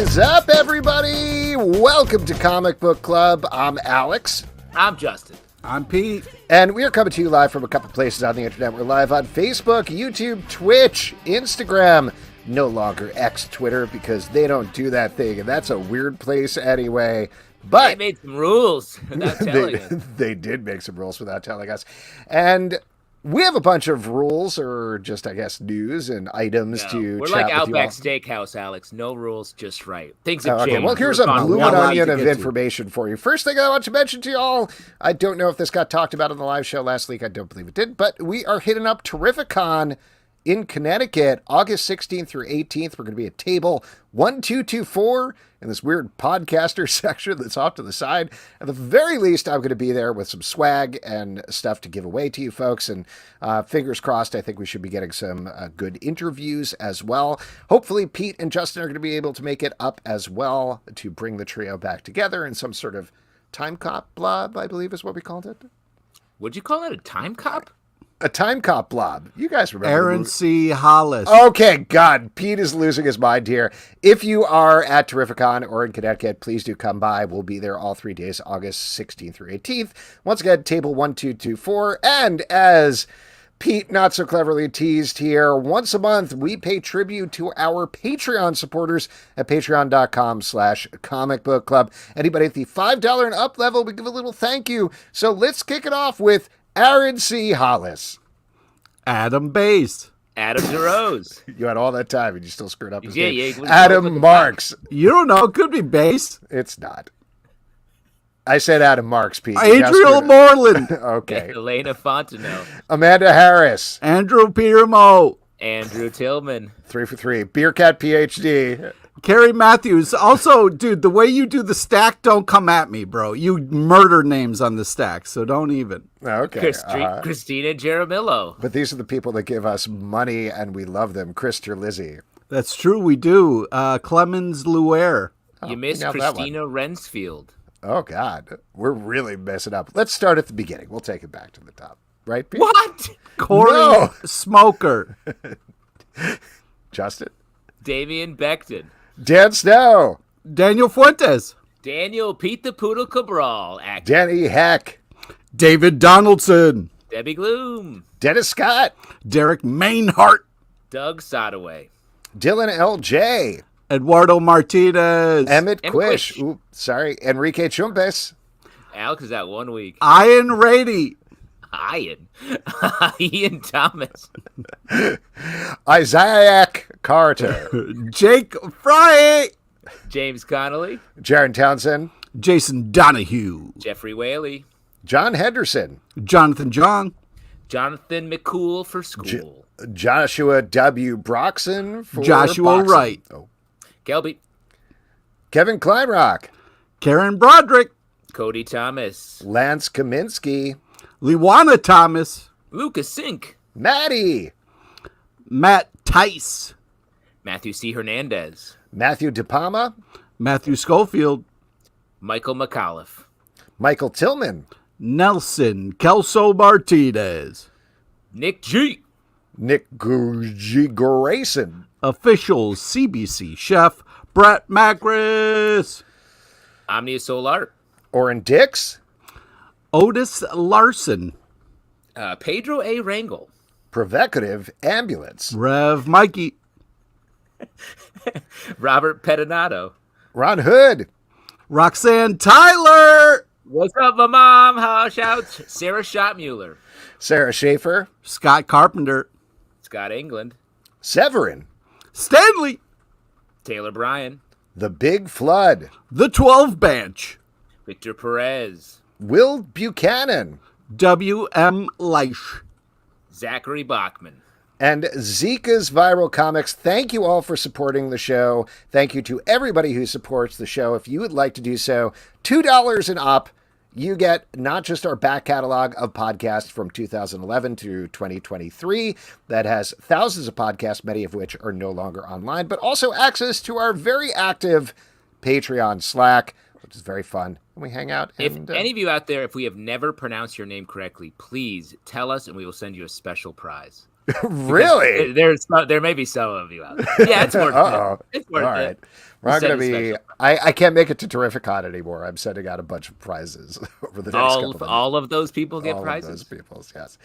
is up, everybody? Welcome to Comic Book Club. I'm Alex. I'm Justin. I'm Pete. And we are coming to you live from a couple places on the internet. We're live on Facebook, YouTube, Twitch, Instagram, no longer X Twitter because they don't do that thing, and that's a weird place anyway. But they made some rules without telling us. They did make some rules without telling us. And we have a bunch of rules, or just, I guess, news and items to We're chat like with Outback you Steakhouse, Alex. No rules, just right. Things have changed. Okay, well, here's a bloomin' onion of information for you. First thing I want to mention to you all, I don't know if this got talked about on the live show last week. I don't believe it did, but we are hitting up Terrificon in Connecticut, August 16th through 18th. We're going to be at table 1224 in this weird podcaster section that's off to the side. At the very least, I'm going to be there with some swag and stuff to give away to you folks. And fingers crossed, I think we should be getting some good interviews as well. Hopefully, Pete and Justin are going to be able to make it up as well to bring the trio back together in some sort of time cop blob, I believe is what we called it. Would you call it a time cop? A time cop blob. You guys remember. Aaron C. Hollis. Okay, God, Pete is losing his mind here. If you are at Terrificon or in Connecticut, please do come by. We'll be there all 3 days, August 16th through 18th. Once again, table 1224. And as Pete not so cleverly teased here, once a month, we pay tribute to our Patreon supporters at patreon.com/comicbookclub. Anybody at the $5 and up level, we give a little thank you. So let's kick it off with Aaron C. Hollis. Adam Bass. Adam DeRose. You had all that time and you still screwed up his name. Yeah, Adam Marks. You don't know. It could be Bass. It's not. I said Adam Marks, Pete. Adriel Moreland. Okay. Elena Fontenot. Amanda Harris. Andrew Piermo. Andrew Tillman. 3 for 3. Beer Cat PhD. Carrie Matthews. Also, dude, the way you do the stack, don't come at me, bro. You murder names on the stack, so don't even. Okay. Christina Jaramillo. But these are the people that give us money, and we love them. Chris Terlizzi. That's true, we do. Clemens Luer. You missed Christina Rensfield. Oh, God. We're really messing up. Let's start at the beginning. We'll take it back to the top. Right, Pete? What? Corey Smoker. Justin? Damian Becton. Dan Snow. Daniel Fuentes. Daniel Pete the Poodle Cabral. Actor. Danny Heck. David Donaldson. Debbie Gloom. Dennis Scott. Derek Mainhart. Doug Sodaway. Dylan L.J. Eduardo Martinez. Emmett Quish. Ooh, sorry. Enrique Chumpes. Alex is out 1 week. Ian Rady. Ian Thomas. Isaac Carter. Jake Fry. James Connolly. Jaron Townsend. Jason Donahue. Jeffrey Whaley. John Henderson. Jonathan John. Jonathan McCool for school. Joshua W. Broxson for Joshua boxing. Wright. Oh. Kelby. Kevin Kleinrock. Karen Broderick. Cody Thomas. Lance Kaminsky. Liwana Thomas. Lucas Sink. Maddie. Matt Tice. Matthew C. Hernandez. Matthew DePalma. Matthew Schofield. Michael McAuliffe. Michael Tillman. Nelson Kelso Martinez. Nick G. Nick G. Grayson. Official CBC chef Brett Macris. Omnia Solar. Oren Dix. Otis Larson. Pedro A. Rangel. Provocative Ambulance. Rev Mikey. Robert Pedinato. Ron Hood. Roxanne Tyler. What's up, my mom? How shouts? Sarah Schottmuller. Sarah Schaefer. Scott Carpenter. Scott England. Severin. Stanley. Taylor Bryan. The Big Flood. The 12 Bench. Victor Perez. Will Buchanan. W.M. Leish. Zachary Bachman. And Zika's Viral Comics. Thank you all for supporting the show. Thank you to everybody who supports the show. If you would like to do so, $2 and up, you get not just our back catalog of podcasts from 2011 to 2023 that has thousands of podcasts, many of which are no longer online, but also access to our very active Patreon Slack, which is very fun. And we hang out. And, if any of you out there, if we have never pronounced your name correctly, please tell us and we will send you a special prize. Really? There may be some of you out there. Yeah, it's worth it. It's worth All it. right. We're not going to be. I can't make it to Terrificon anymore. I'm sending out a bunch of prizes over the next couple of days. All of those people get all prizes. All of those people, yes.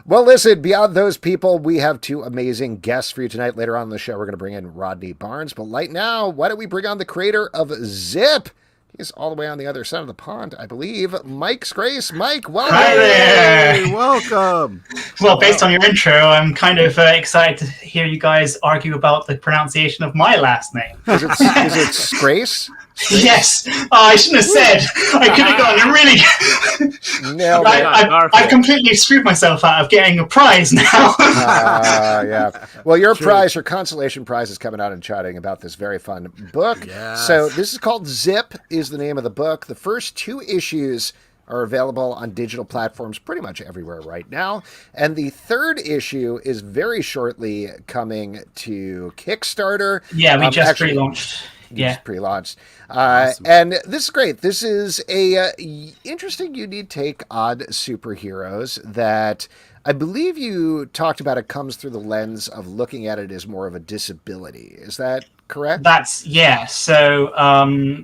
Well, listen, beyond those people, we have two amazing guests for you tonight. Later on in the show, we're going to bring in Rodney Barnes. But right now, why don't we bring on the creator of Zip? He's all the way on the other side of the pond, I believe. Mike Scrase. Mike, welcome. Hi there. Hey, welcome. Well, based on your intro, I'm kind of excited to hear you guys argue about the pronunciation of my last name. Is it Scrase? Yes. Oh, I shouldn't have said. I could have gotten a really... Nailed it. I completely screwed myself out of getting a prize now. Yeah. Well, your prize, your consolation prize, is coming out and chatting about this very fun book. Yes. So this is called Zip, is the name of the book. The first two issues are available on digital platforms pretty much everywhere right now. And the third issue is very shortly coming to Kickstarter. Yeah, we just pre-launched. Just pre-launched. Awesome. And this is great. This is a interesting, unique take on superheroes that I believe you talked about. It comes through the lens of looking at it as more of a disability. Is that correct? Yeah. So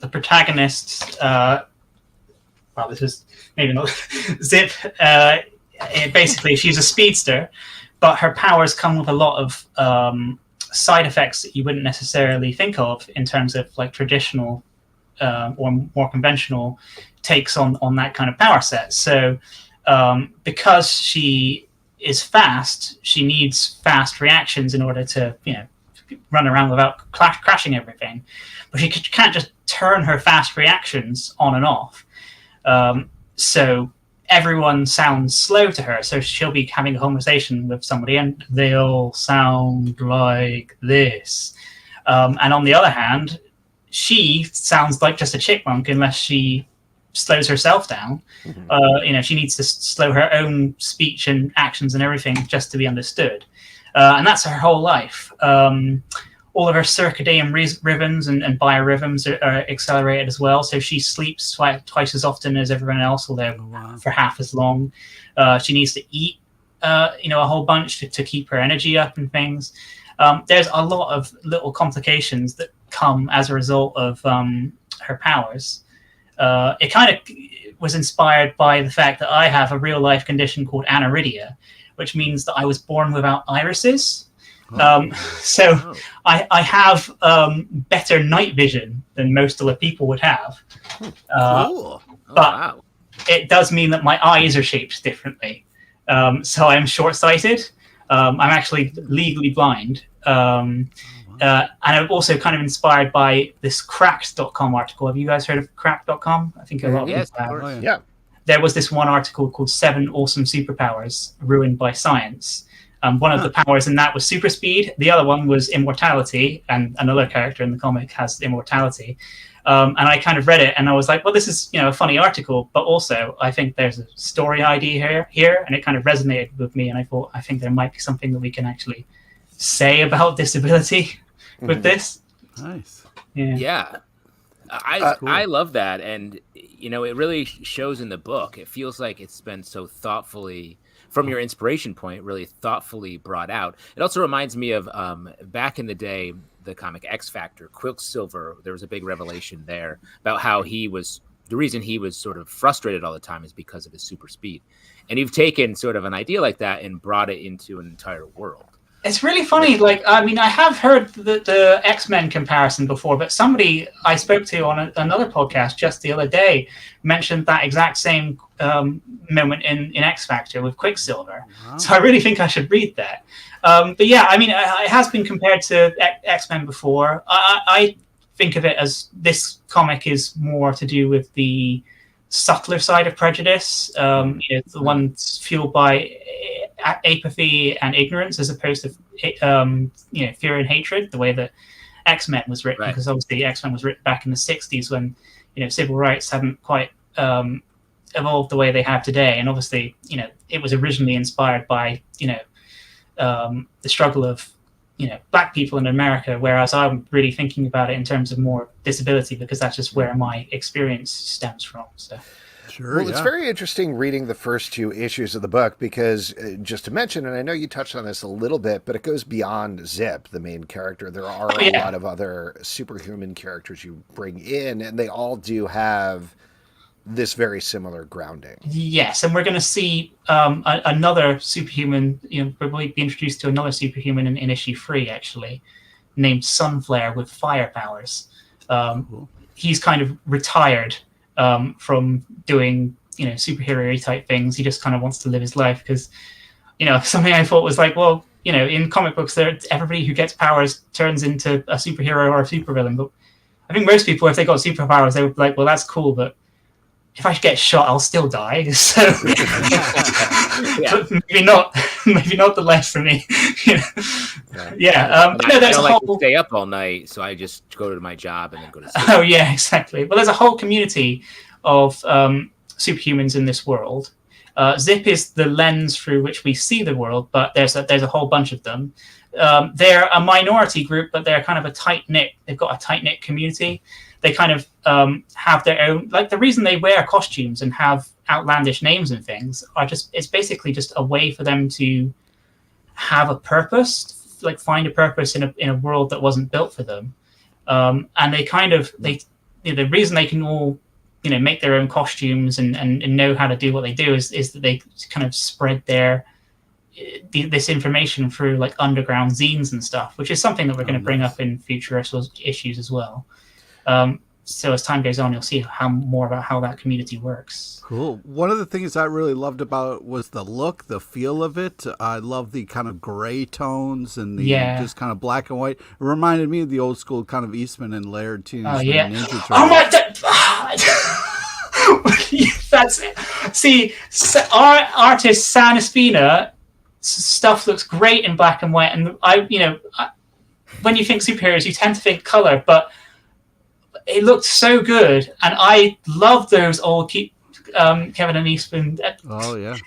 the protagonist, well, this is maybe not Zip. Basically, she's a speedster, but her powers come with a lot of side effects that you wouldn't necessarily think of in terms of like traditional or more conventional takes on that kind of power set. So because she is fast, she needs fast reactions in order to, run around without crashing everything. But she can't just turn her fast reactions on and off. So everyone sounds slow to her. So she'll be having a conversation with somebody and they'll sound like this. And on the other hand, she sounds like just a chipmunk unless she slows herself down. Mm-hmm. She needs to slow her own speech and actions and everything just to be understood. And that's her whole life. All of her circadian rhythms and biorhythms are accelerated as well. So she sleeps twice as often as everyone else, although for half as long. She needs to eat, a whole bunch to keep her energy up and things. There's a lot of little complications that come as a result of her powers. It kind of was inspired by the fact that I have a real life condition called aniridia, which means that I was born without irises. So I have better night vision than most other people would have. Cool. But it does mean that my eyes are shaped differently. So I'm short-sighted. I'm actually legally blind. And I'm also kind of inspired by this Cracked.com article. Have you guys heard of Cracked.com? I think a lot of people have. Yeah. There was this one article called 7 Awesome Superpowers Ruined by Science. One of the powers in that was super speed. The other one was immortality, and another character in the comic has immortality. And I kind of read it, and I was like, well, this is a funny article, but also I think there's a story idea here, and it kind of resonated with me, and I thought, I think there might be something that we can actually say about disability with this. Nice. Yeah. I love that, and it really shows in the book. It feels like it's been so thoughtfully, from your inspiration point, really thoughtfully brought out. It also reminds me of back in the day, the comic X Factor, Quicksilver. There was a big revelation there about how the reason he was sort of frustrated all the time is because of his super speed. And you've taken sort of an idea like that and brought it into an entire world. It's really funny. I have heard the X-Men comparison before, but somebody I spoke to on another podcast just the other day mentioned that exact same moment in X Factor with Quicksilver. Wow. So I really think I should read that. But yeah, it has been compared to X-Men before. I think of it as this comic is more to do with the subtler side of prejudice, the one fueled by apathy and ignorance, as opposed to fear and hatred, the way that X-Men was written. Because obviously X-Men was written back in the 60s when civil rights hadn't quite evolved the way they have today, and obviously it was originally inspired by the struggle of black people in America, whereas I'm really thinking about it in terms of more disability, because that's just where my experience stems from. So. Sure, well, it's very interesting reading the first 2 issues of the book because, just to mention, and I know you touched on this a little bit, but it goes beyond Zip, the main character. There are a lot of other superhuman characters you bring in, and they all do have this very similar grounding. Yes, and we're going to see another superhuman. We're going to be introduced to another superhuman in issue 3, actually, named Sunflare with fire powers. Cool. He's kind of retired from doing superhero type things. He just kind of wants to live his life because something I thought was like, well, in comic books everybody who gets powers turns into a superhero or a supervillain, but I think most people, if they got superpowers, they would be like, well, that's cool, but if I get shot, I'll still die. So but maybe not the life for me. There's a whole stay up all night, so I just go to my job and then go to sleep. Oh yeah, exactly. Well, there's a whole community of superhumans in this world. Zip is the lens through which we see the world, but there's a whole bunch of them. They're a minority group, but they're kind of a tight knit. They've got a tight knit community. They kind of have their own, like the reason they wear costumes and have outlandish names and things it's basically just a way for them to have a purpose, like find a purpose in a world that wasn't built for them. And they kind of, the reason they can all, make their own costumes and know how to do what they do is that they kind of spread this information through like underground zines and stuff, which is something that we're going to bring up in future issues as well. So as time goes on, you'll see more about how that community works. Cool. One of the things I really loved about it was the look, the feel of it. I love the kind of gray tones and the just kind of black and white. It reminded me of the old school kind of Eastman and Laird Teenage Mutant Ninja Turtles. Oh my God! That's it. See, our artist San Espina stuff looks great in black and white, and when you think superheroes, you tend to think color, but it looked so good, and I love those old Kevin and Eastman.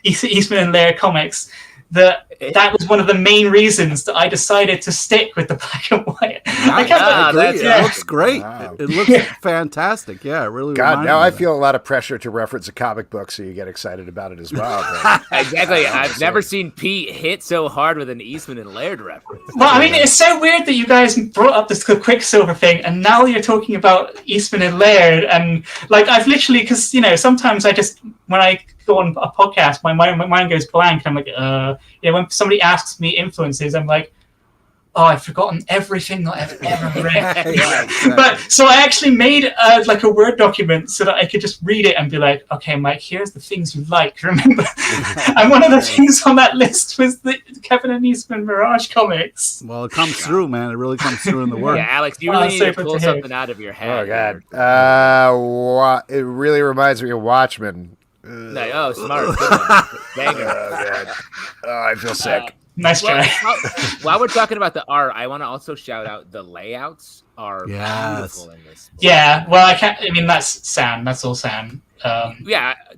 Eastman and Laird comics. That was one of the main reasons that I decided to stick with the black and white. It looks great. Wow. It looks fantastic. Yeah, it really. God, now I feel a lot of pressure to reference a comic book, so you get excited about it as well. Exactly. I've never seen Pete hit so hard with an Eastman and Laird reference. Well, I mean, it's so weird that you guys brought up this Quicksilver thing, and now you're talking about Eastman and Laird, and like I've literally, because sometimes I just when I go on a podcast, my mind goes blank, and I'm like, when somebody asks me influences, I'm like, oh, I've forgotten everything that I've ever read. But so I actually made a Word document so that I could just read it and be like, okay, Mike, here's the things you like, remember? And one of the things on that list was the Kevin and Eastman Mirage comics. Well, it comes through, man. It really comes through in the work. Yeah, Alex, you really need to pull something out of your head. Oh, God. It really reminds me of Watchmen. Smart. Banger. Oh, God. Oh, I feel sick. Nice try. While we're talking about the art, I want to also shout out the layouts are beautiful in this book. Yeah, well, I can't. I mean, that's Sam. That's all Sam.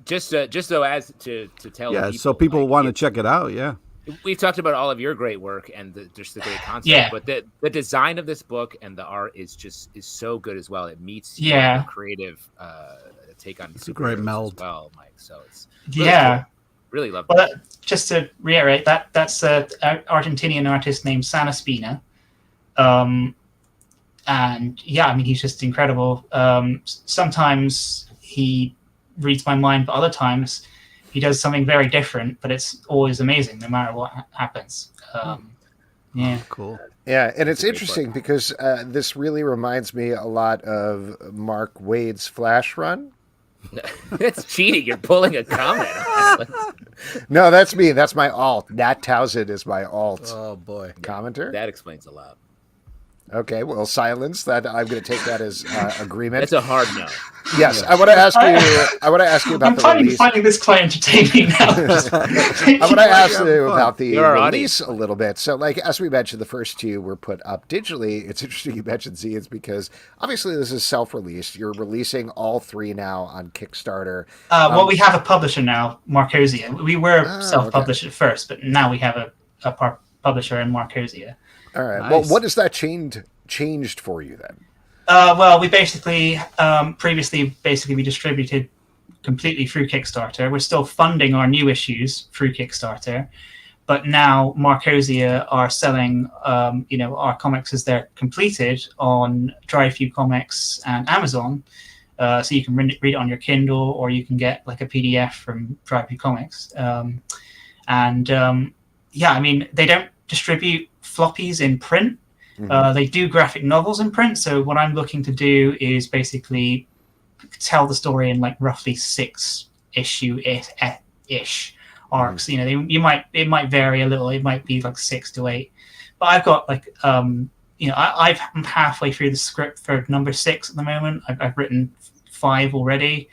Just so as to tell. Yeah, so people want to check it out. Yeah. We've talked about all of your great work and just the great concept. Yeah. But the design of this book and the art is so good as well. It meets your creative take on it's a great meld as well, Mike. So it's really cool. Really love that. Just to reiterate, that's an Argentinian artist named San Espina. And I mean, he's just incredible. Sometimes he reads my mind, but other times he does something very different, but it's always amazing no matter what happens. Cool. Yeah, and it's interesting because this really reminds me a lot of Mark Waid's Flash run. That's cheating. You're pulling a comment. No, that's me. That's my alt. Nat Townsend is my alt. Oh, boy. Commenter. That explains a lot. Okay, well, silence. That I'm going to take that as agreement. It's a hard no. Yes, I want to ask you about the release. I'm finding this quite entertaining now. I want to ask you about the release a little bit. So, like as we mentioned, the first 2 were put up digitally. It's interesting you mentioned zines because obviously this is self-released. You're releasing all 3 now on Kickstarter. Well, we have a publisher now, Marcosia. We were self-published at first, but now we have a publisher in Marcosia. All right. Nice. Well, what has that changed for you then? Well, we basically previously we distributed completely through Kickstarter. We're still funding our new issues through Kickstarter, but now Marcosia are selling our comics as they're completed on Drive-Thru Comics and Amazon. So you can read it on your Kindle, or you can get like a PDF from Drive-Thru Comics. They don't distribute floppies in print. They do graphic novels in print. So what I'm looking to do is basically tell the story in like roughly 6 issue ish arcs. It might vary a little. It might be like 6 to 8. But I've got like I'm halfway through the script for number 6 at the moment. I've written 5 already,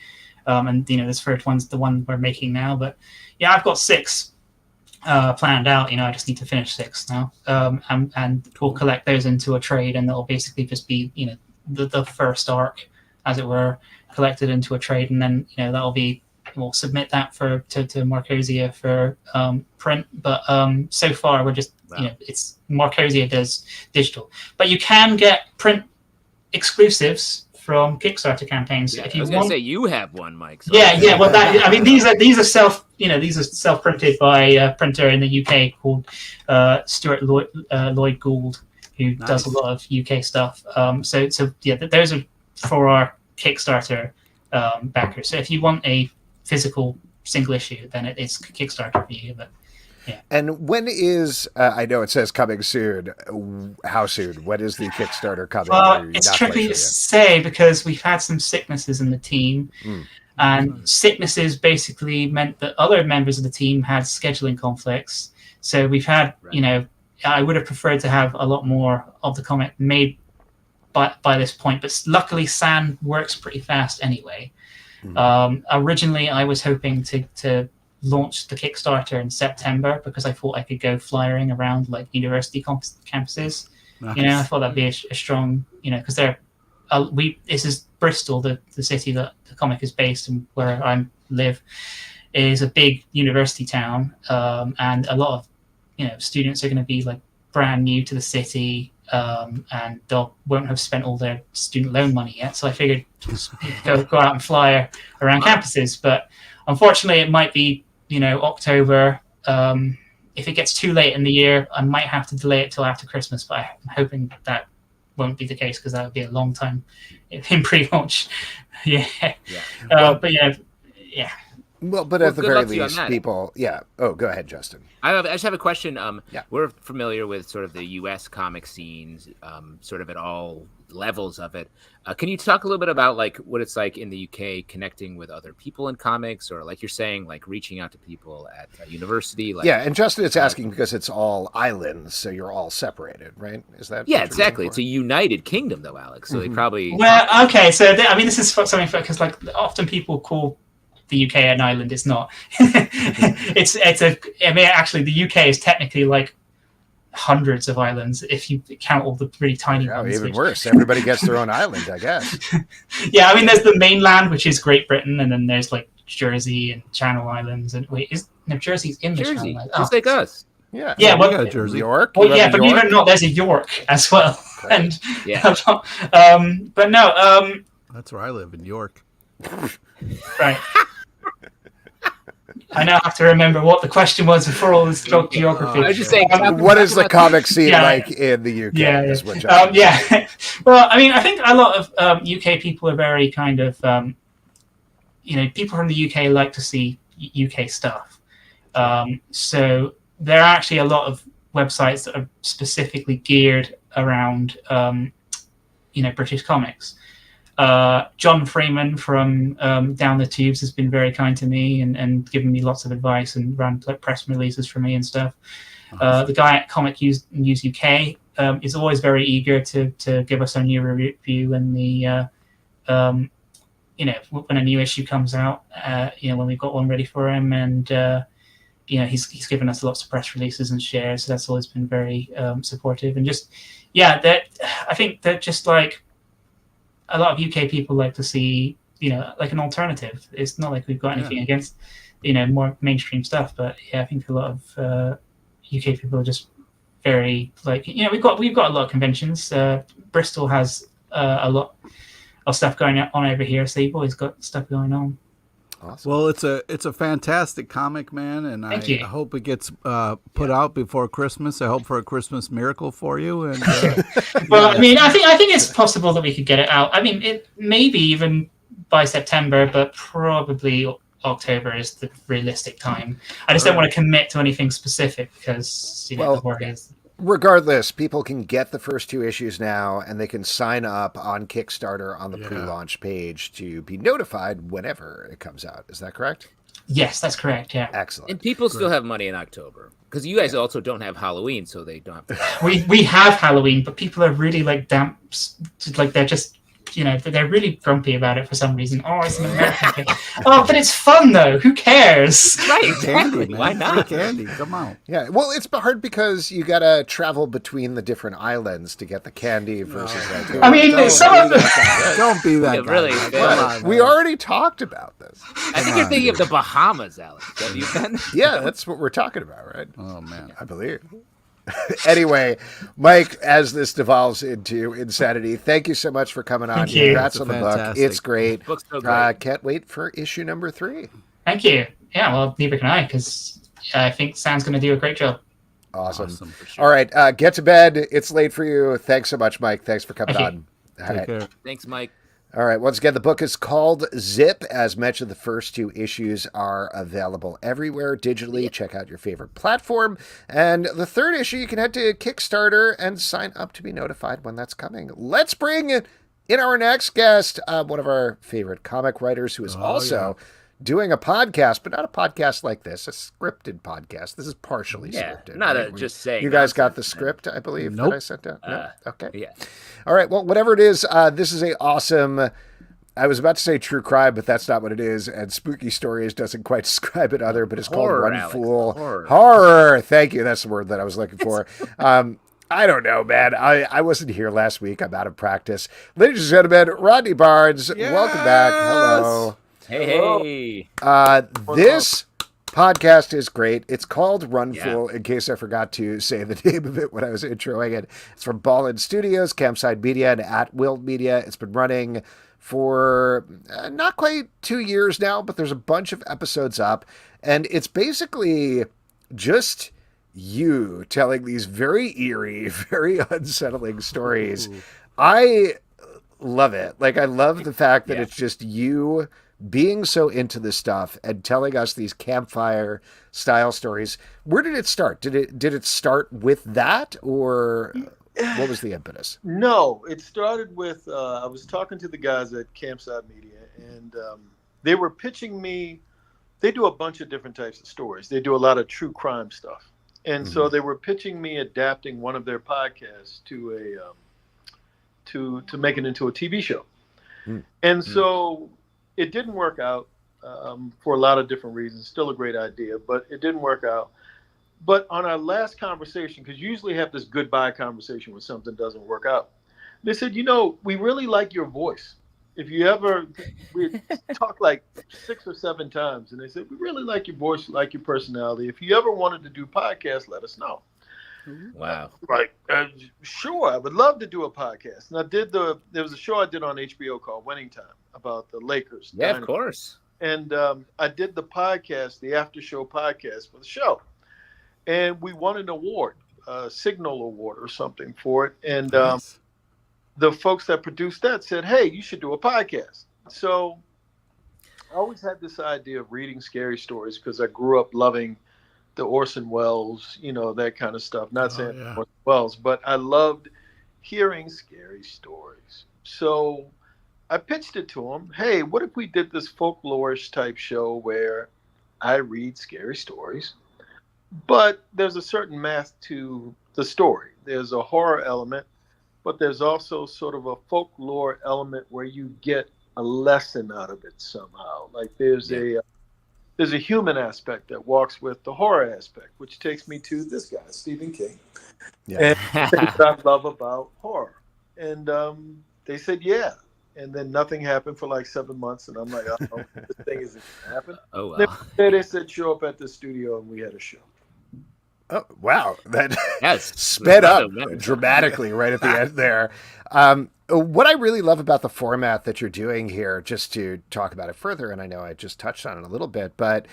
and this first one's the one we're making now. But yeah, I've got 6 planned out. I just need to finish 6 now, and we'll collect those into a trade, and that'll basically just be the first arc, as it were, collected into a trade, and then we'll submit that to Marcosia for print. But so far we're just it's Marcosia does digital, but you can get print exclusives from Kickstarter campaigns. Yeah, if you want to say you have one, Mike. So yeah. Well, these are self-printed by a printer in the UK called Stuart Lloyd Gould, who does a lot of UK stuff. Those are for our Kickstarter backers. So if you want a physical single issue, then it's Kickstarter for you. But yeah. And when is I know it says coming soon. How soon? When is the Kickstarter coming? It's tricky to say because we've had some sicknesses in the team, and sicknesses basically meant that other members of the team had scheduling conflicts. So we've had, I would have preferred to have a lot more of the comic made by this point, but luckily San works pretty fast anyway. Originally, I was hoping to launch the Kickstarter in September because I thought I could go flyering around like university campuses. Nice. I thought that'd be a strong, because this is Bristol, the city that the comic is based and where I live, is a big university town, and a lot of students are going to be like brand new to the city, and they won't have spent all their student loan money yet. So I figured just go out and fly around campuses. But unfortunately, it might be October. If it gets too late in the year, I might have to delay it till after Christmas. But I'm hoping that won't be the case because that would be a long time in pre-launch. Yeah. But yeah. Well, but at the very least, people. Yeah. Oh, go ahead, Justin. I just have a question. We're familiar with sort of the U.S. comic scenes, sort of at all levels of it. Can you talk a little bit about like what it's like in the U.K. connecting with other people in comics, or like you're saying, like reaching out to people at a university? Like, yeah, and Justin is asking because it's all islands, so you're all separated, right? Is that? Yeah, exactly. It's a united kingdom, though, Alex. So they probably. Well, okay. So this is something because like often people call the UK an island. It's not. Actually, the UK is technically like hundreds of islands if you count all the really tiny ones. Even worse, everybody gets their own island, I guess. Yeah, there's the mainland, which is Great Britain, and then there's like Jersey and Channel Islands. And Jersey's in the Channel Islands. Just like us. Yeah, yeah. We got Jersey, York. Well, yeah, but believe it or not, there's a York as well. And yeah, but no. That's where I live in York. Right. I now have to remember what the question was for all this geography. I was just saying, what is the comic scene like in the UK? Yeah. Well, I think a lot of UK people are very kind of, people from the UK like to see UK stuff. So there are actually a lot of websites that are specifically geared around, British comics. John Freeman from Down the Tubes has been very kind to me and given me lots of advice and ran press releases for me and stuff. The guy at Comic News UK is always very eager to give us a new review when when a new issue comes out. When we've got one ready for him, and he's given us lots of press releases and shares. So that's always been very supportive. And I think that just like. A lot of UK people like to see, like an alternative. It's not like we've got anything against, more mainstream stuff. But yeah, I think a lot of UK people are just very we've got a lot of conventions. Bristol has a lot of stuff going on over here, so you've always got stuff going on. Awesome. Well, it's a fantastic comic, man, and I hope it gets put out before Christmas. I hope for a Christmas miracle for you. And well, I mean, I think it's possible that we could get it out. I mean, it maybe even by September, but probably October is the realistic time. I just don't want to commit to anything specific because the worry is. Regardless, people can get the first 2 issues now, and they can sign up on Kickstarter on the pre-launch page to be notified whenever it comes out. Is that correct? Yes, that's correct. Yeah. Excellent. And people still have money in October because you guys also don't have Halloween, so they don't have to. We have Halloween, but people are really damp. They're just. They're really grumpy about it for some reason. Oh, it's an American thing. Oh, but it's fun though. Who cares? Right, exactly. Why not? Candy, come on. Yeah, well, it's hard because you gotta travel between the different islands to get the candy versus. I mean, some of them. Don't be that guy. Really, we already talked about this. I think you're thinking of the Bahamas, Alex. Have you been? Yeah, that's what we're talking about, right? Oh man, I believe. Anyway, Mike, as this devolves into insanity, thank you so much for coming on. Thank you. Congrats on the book. It's great. The book's so great. Can't wait for issue number 3. Thank you. Yeah, well, neither can I, because I think Sam's going to do a great job. Awesome. For sure. All right, get to bed. It's late for you. Thanks so much, Mike. Thanks for coming on. Take care. Thanks, Mike. All right. Once again, the book is called Zip. As mentioned, the first 2 issues are available everywhere digitally. Check out your favorite platform. And the 3rd issue, you can head to Kickstarter and sign up to be notified when that's coming. Let's bring in our next guest, one of our favorite comic writers who is also doing a podcast, but not a podcast like this, a scripted podcast. This is partially scripted. Not just saying. You guys got the script, I believe, that I sent out? No? Okay. Yeah. All right. Well, whatever it is, this is a awesome. I was about to say true crime, but that's not what it is. And Spooky Stories doesn't quite describe it either, but it's horror, called One Alex, Fool. Horror. Thank you. That's the word that I was looking for. I don't know, man. I wasn't here last week. I'm out of practice. Ladies and gentlemen, Rodney Barnes, welcome back. Hello. Hey. This podcast is great. It's called Run Fool, in case I forgot to say the name of it when I was introing it. It's from Ballin Studios, Campside Media, and At Will Media. It's been running for not quite 2 years now, but there's a bunch of episodes up, and it's basically just you telling these very eerie, very unsettling stories. Ooh. I love it. Like, I love the fact that it's just you being so into this stuff and telling us these campfire style stories. Where did it start? Did it start with that, or what was the impetus? No, it started with I was talking to the guys at Campside Media, and they were pitching me. They do a bunch of different types of stories. They do a lot of true crime stuff, and so they were pitching me adapting one of their podcasts to to make it into a TV show, and so. It didn't work out for a lot of different reasons. Still a great idea, but it didn't work out. But on our last conversation, because you usually have this goodbye conversation when something doesn't work out, they said, we really like your voice. If you ever, we talked like 6 or 7 times, and they said, we really like your voice, like your personality. If you ever wanted to do podcasts, let us know. Wow. Right. Sure, I would love to do a podcast. And there was a show I did on HBO called Winning Time about the Lakers. Yeah, Dynamite. Of course. And I did the podcast, the after show podcast for the show. And we won an award, a Signal Award or something for it. And the folks that produced that said, hey, you should do a podcast. So I always had this idea of reading scary stories because I grew up loving the Orson Welles, that kind of stuff. Not saying Orson Welles, but I loved hearing scary stories. So I pitched it to him. Hey, what if we did this folklorish type show where I read scary stories, but there's a certain math to the story. There's a horror element, but there's also sort of a folklore element where you get a lesson out of it somehow. Like there's a human aspect that walks with the horror aspect, which takes me to this guy, Stephen King. Yeah. And things I love about horror. And they said, yeah. And then nothing happened for like 7 months. And I'm like, oh, this thing isn't going to happen. Oh, wow. Then they said, show up at the studio, and we had a show. Oh, wow. That Yes, sped up dramatically right at the end there. What I really love about the format that you're doing here, just to talk about it further, and I know I just touched on it a little bit, but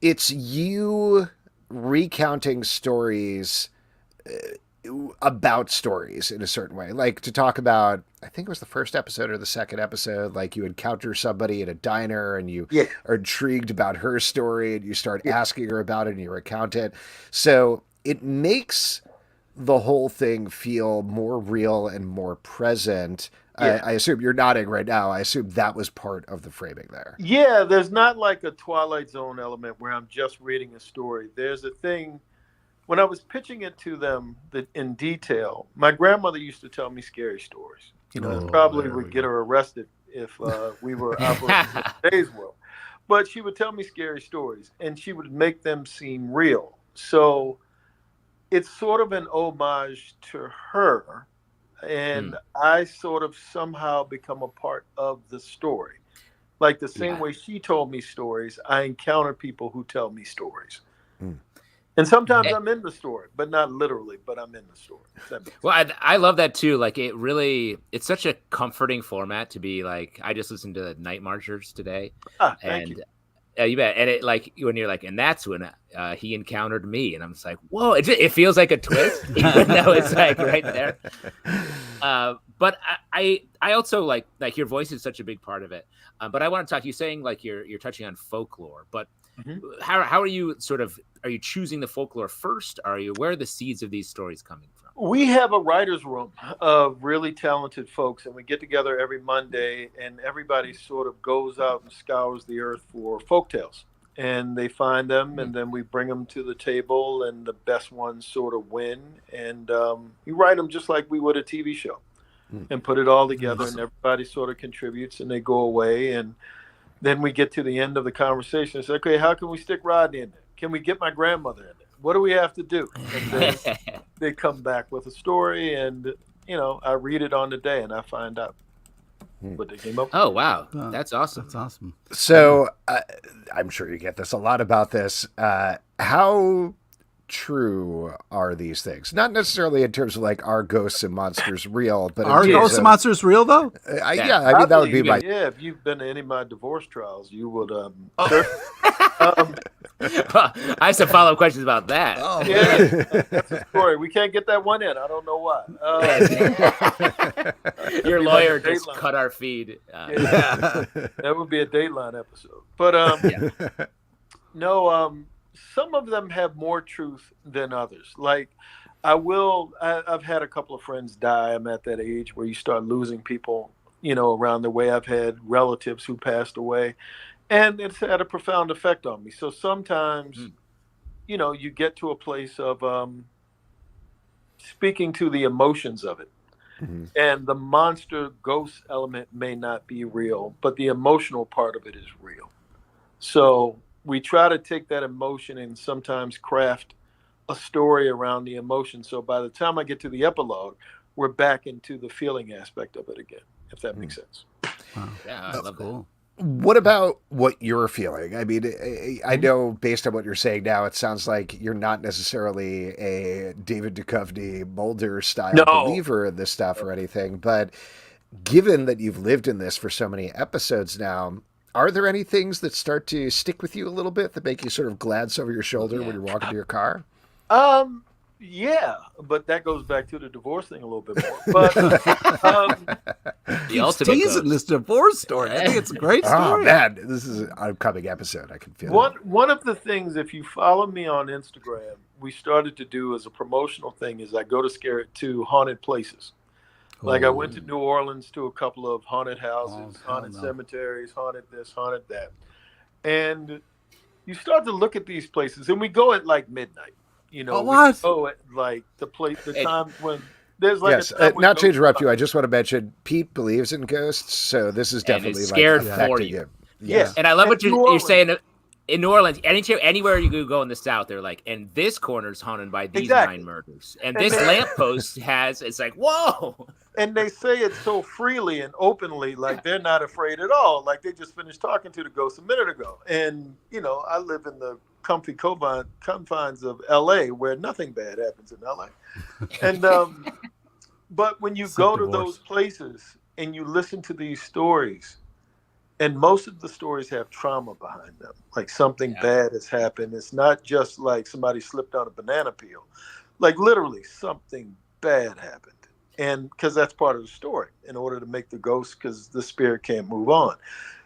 it's you recounting stories about stories in a certain way. Like to talk about, I think it was the first episode or the second episode, like you encounter somebody at a diner and you are intrigued about her story and you start asking her about it and you recount it. So it makes the whole thing feel more real and more present. I assume you're nodding right now. I assume that was part of the framing there. Yeah, there's not like a Twilight Zone element where I'm just reading a story. There's a thing. When I was pitching it to them in detail, my grandmother used to tell me scary stories. Probably would get her arrested if we were operating in today's world. But she would tell me scary stories, and she would make them seem real. So it's sort of an homage to her, and I sort of somehow become a part of the story. Like the same way she told me stories, I encounter people who tell me stories. And sometimes I'm in the story, but not literally, but I'm in the story. Well, I love that too. Like it's such a comforting format to be like, I just listened to Night Marchers today. Thank you. You bet. And it like when you're like, and that's when he encountered me. And I'm just like, whoa, it feels like a twist, even though it's like right there. But I also like your voice is such a big part of it. But I want to talk, you saying like you're touching on folklore, but how are you are you choosing the folklore first? Where are the seeds of these stories coming from? We have a writer's room of really talented folks, and we get together every Monday, and everybody sort of goes out and scours the earth for folktales. And they find them, and then we bring them to the table, and the best ones sort of win. And we write them just like we would a TV show and put it all together, and everybody sort of contributes, and they go away. And then we get to the end of the conversation and say, okay, how can we stick Rodney in there? Can we get my grandmother in there? What do we have to do? And then they come back with a story, and, I read it on the day, and I find out what they came up with. Oh, wow. That's awesome. That's awesome. So I'm sure you get this a lot about this. How true are these things? Not necessarily in terms of like, are ghosts and monsters real, but are ghosts and monsters real though? I mean, that would be my. Yeah, if you've been to any of my divorce trials, you would. I have some follow-up questions about that. That's a story. We can't get that one in. I don't know why. Your lawyer just cut our feed. That would be a Dateline episode. But no. Some of them have more truth than others. Like I've had a couple of friends die. I'm at that age where you start losing people, around the way. I've had relatives who passed away, and it's had a profound effect on me. So sometimes, you get to a place of speaking to the emotions of it. And the monster ghost element may not be real, but the emotional part of it is real. So we try to take that emotion and sometimes craft a story around the emotion. So by the time I get to the epilogue, we're back into the feeling aspect of it again, if that makes sense. Wow. Yeah, I love that. What about what you're feeling? I mean, I know based on what you're saying now, it sounds like you're not necessarily a David Duchovny Mulder style believer in this stuff or anything, but given that you've lived in this for so many episodes now, are there any things that start to stick with you a little bit that make you sort of glance over your shoulder when you're walking to your car? Yeah, but that goes back to the divorce thing a little bit more. But the ultimate teasing this divorce story. I think it's a great story. Oh man, this is an upcoming episode. I can feel it. One of the things, if you follow me on Instagram, we started to do as a promotional thing is I go to haunted places. Like I went to New Orleans to a couple of haunted houses, haunted cemeteries, haunted this, haunted that. And you start to look at these places, and we go at like midnight. What? We go at like the time when there's like not to interrupt you, I just want to mention Pete believes in ghosts, so this is definitely scared for you. Yes. And I love what you're saying. In New Orleans, anywhere you go in the South, they're like, and this corner's haunted by these 9 murders. And this lamppost it's like, whoa. And they say it so freely and openly, like they're not afraid at all. Like they just finished talking to the ghost a minute ago. And, I live in the comfy confines of LA where nothing bad happens in LA. And but when you go to those places and you listen to these stories, and most of the stories have trauma behind them, like something bad has happened. It's not just like somebody slipped on a banana peel, like literally something bad happened. And because that's part of the story in order to make the ghost, because the spirit can't move on.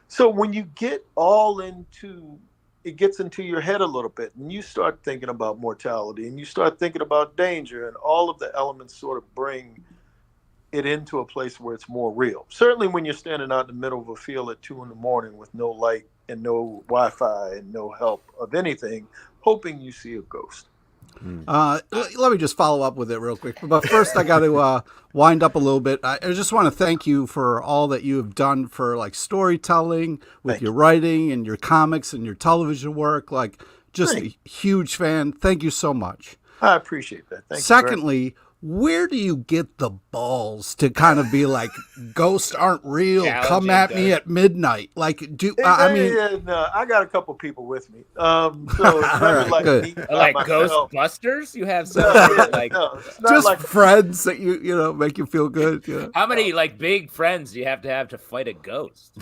So when you get all into, it gets into your head a little bit, and you start thinking about mortality, and you start thinking about danger, and all of the elements sort of bring it into a place where it's more real. Certainly when you're standing out in the middle of a field at 2 a.m. with no light and no Wi-Fi and no help of anything, hoping you see a ghost. Let me just follow up with it real quick. But first, I got to wind up a little bit. I just want to thank you for all that you have done for like storytelling with your writing and your comics and your television work. Like, just a huge fan. Thank you so much. I appreciate that. Thank you. Secondly, where do you get the balls to kind of be like, ghosts aren't real, come at me at midnight? Like, I got a couple people with me. So it's like Ghostbusters? You have some just like friends that you make you feel good. Yeah. How many like big friends do you have to fight a ghost?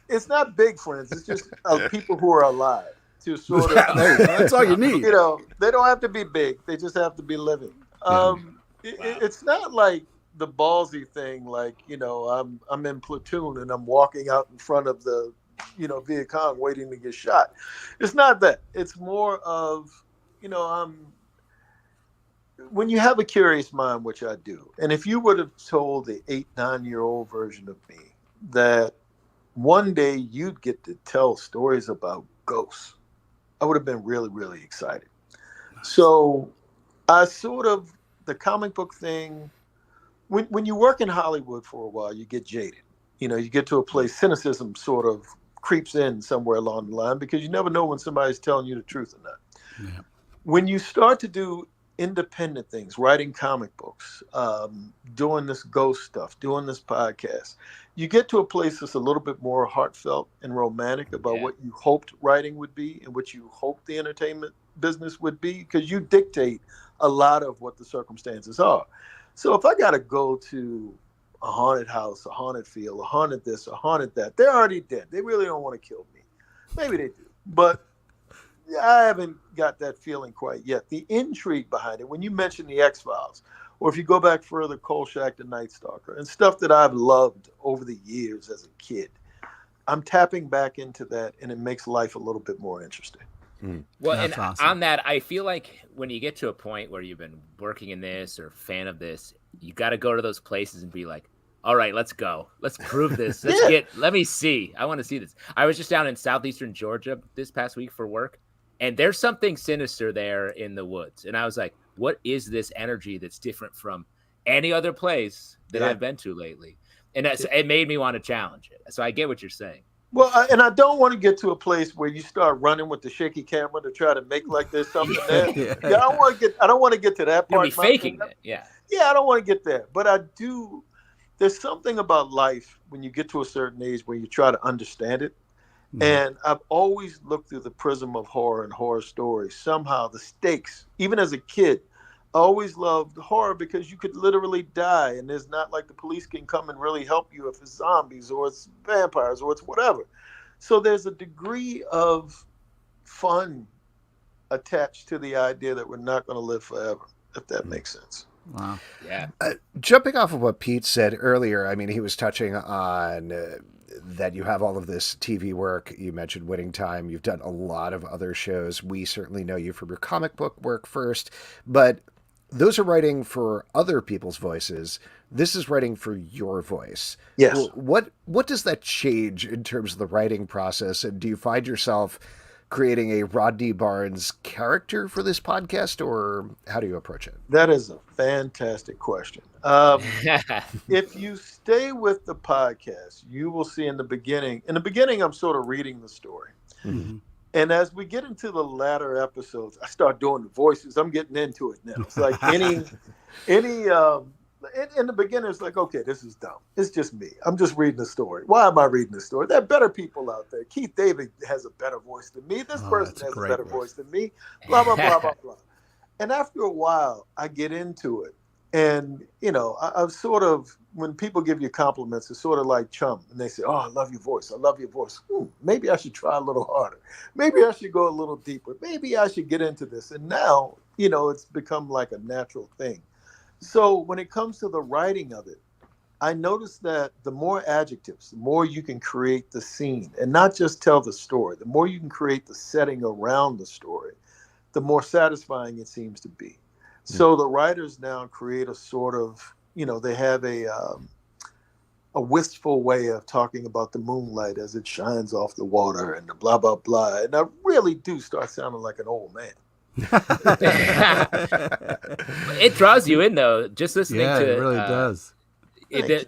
It's not big friends. It's just people who are alive to sort of. That's all you need. They don't have to be big. They just have to be living. It's not like the ballsy thing, like, I'm in platoon and I'm walking out in front of the, Viet Cong waiting to get shot. It's not that. It's more of, when you have a curious mind, which I do, and if you would have told the 8-9-year-old version of me that one day you'd get to tell stories about ghosts, I would have been really, really excited. So I the comic book thing, when you work in Hollywood for a while, you get jaded. You get to a place, cynicism sort of creeps in somewhere along the line because you never know when somebody's telling you the truth or not. Yeah. When you start to do independent things, writing comic books, doing this ghost stuff, doing this podcast, you get to a place that's a little bit more heartfelt and romantic about what you hoped writing would be and what you hoped the entertainment business would be, because you dictate a lot of what the circumstances are. So if I got to go to a haunted house, a haunted field, a haunted this, a haunted that, they're already dead. They really don't want to kill me. Maybe they do, but I haven't got that feeling quite yet. The intrigue behind it, when you mention the X-Files, or if you go back further, Kolchak the Night Stalker, and stuff that I've loved over the years as a kid, I'm tapping back into that, and it makes life a little bit more interesting. Well, that's awesome. On that, I feel like when you get to a point where you've been working in this or fan of this, you got to go to those places and be like, all right, let's go. Let's prove this. Let me see. I want to see this. I was just down in southeastern Georgia this past week for work, and there's something sinister there in the woods. And I was like, what is this energy that's different from any other place that I've been to lately? And it made me want to challenge it. So I get what you're saying. Well, and I don't want to get to a place where you start running with the shaky camera to try to make like there's something there. I don't want to get to that part. You'll be faking it. Yeah, I don't want to get there. But I do. There's something about life when you get to a certain age where you try to understand it. Mm-hmm. And I've always looked through the prism of horror and horror stories. Somehow the stakes, even as a kid, I always loved horror because you could literally die, and there's not like the police can come and really help you if it's zombies or it's vampires or it's whatever. So there's a degree of fun attached to the idea that we're not going to live forever, if that makes sense. Wow. Yeah. Jumping off of what Pete said earlier, I mean, he was touching on that you have all of this TV work. You mentioned Winning Time. You've done a lot of other shows. We certainly know you from your comic book work first, but those are writing for other people's voices. This is writing for your voice. Yes. What does that change in terms of the writing process? And do you find yourself creating a Rodney Barnes character for this podcast, or how do you approach it? That is a fantastic question. If you stay with the podcast, you will see in the beginning, I'm sort of reading the story. Mm-hmm. And as we get into the latter episodes, I start doing the voices. I'm getting into it now. It's like any in the beginning, it's like, okay, this is dumb. It's just me. I'm just reading the story. Why am I reading the story? There are better people out there. Keith David has a better voice than me. This person has a better voice than me. Blah, blah, blah, blah, blah. And after a while, I get into it. And, I've sort of, when people give you compliments, it's sort of like chum. And they say, oh, I love your voice. I love your voice. Maybe I should try a little harder. Maybe I should go a little deeper. Maybe I should get into this. And now, it's become like a natural thing. So when it comes to the writing of it, I noticed that the more adjectives, the more you can create the scene and not just tell the story, the more you can create the setting around the story, the more satisfying it seems to be. So the writers now create a sort of, they have a wistful way of talking about the moonlight as it shines off the water and the blah, blah, blah. And I really do start sounding like an old man. It draws you in though. Just listening to it really does.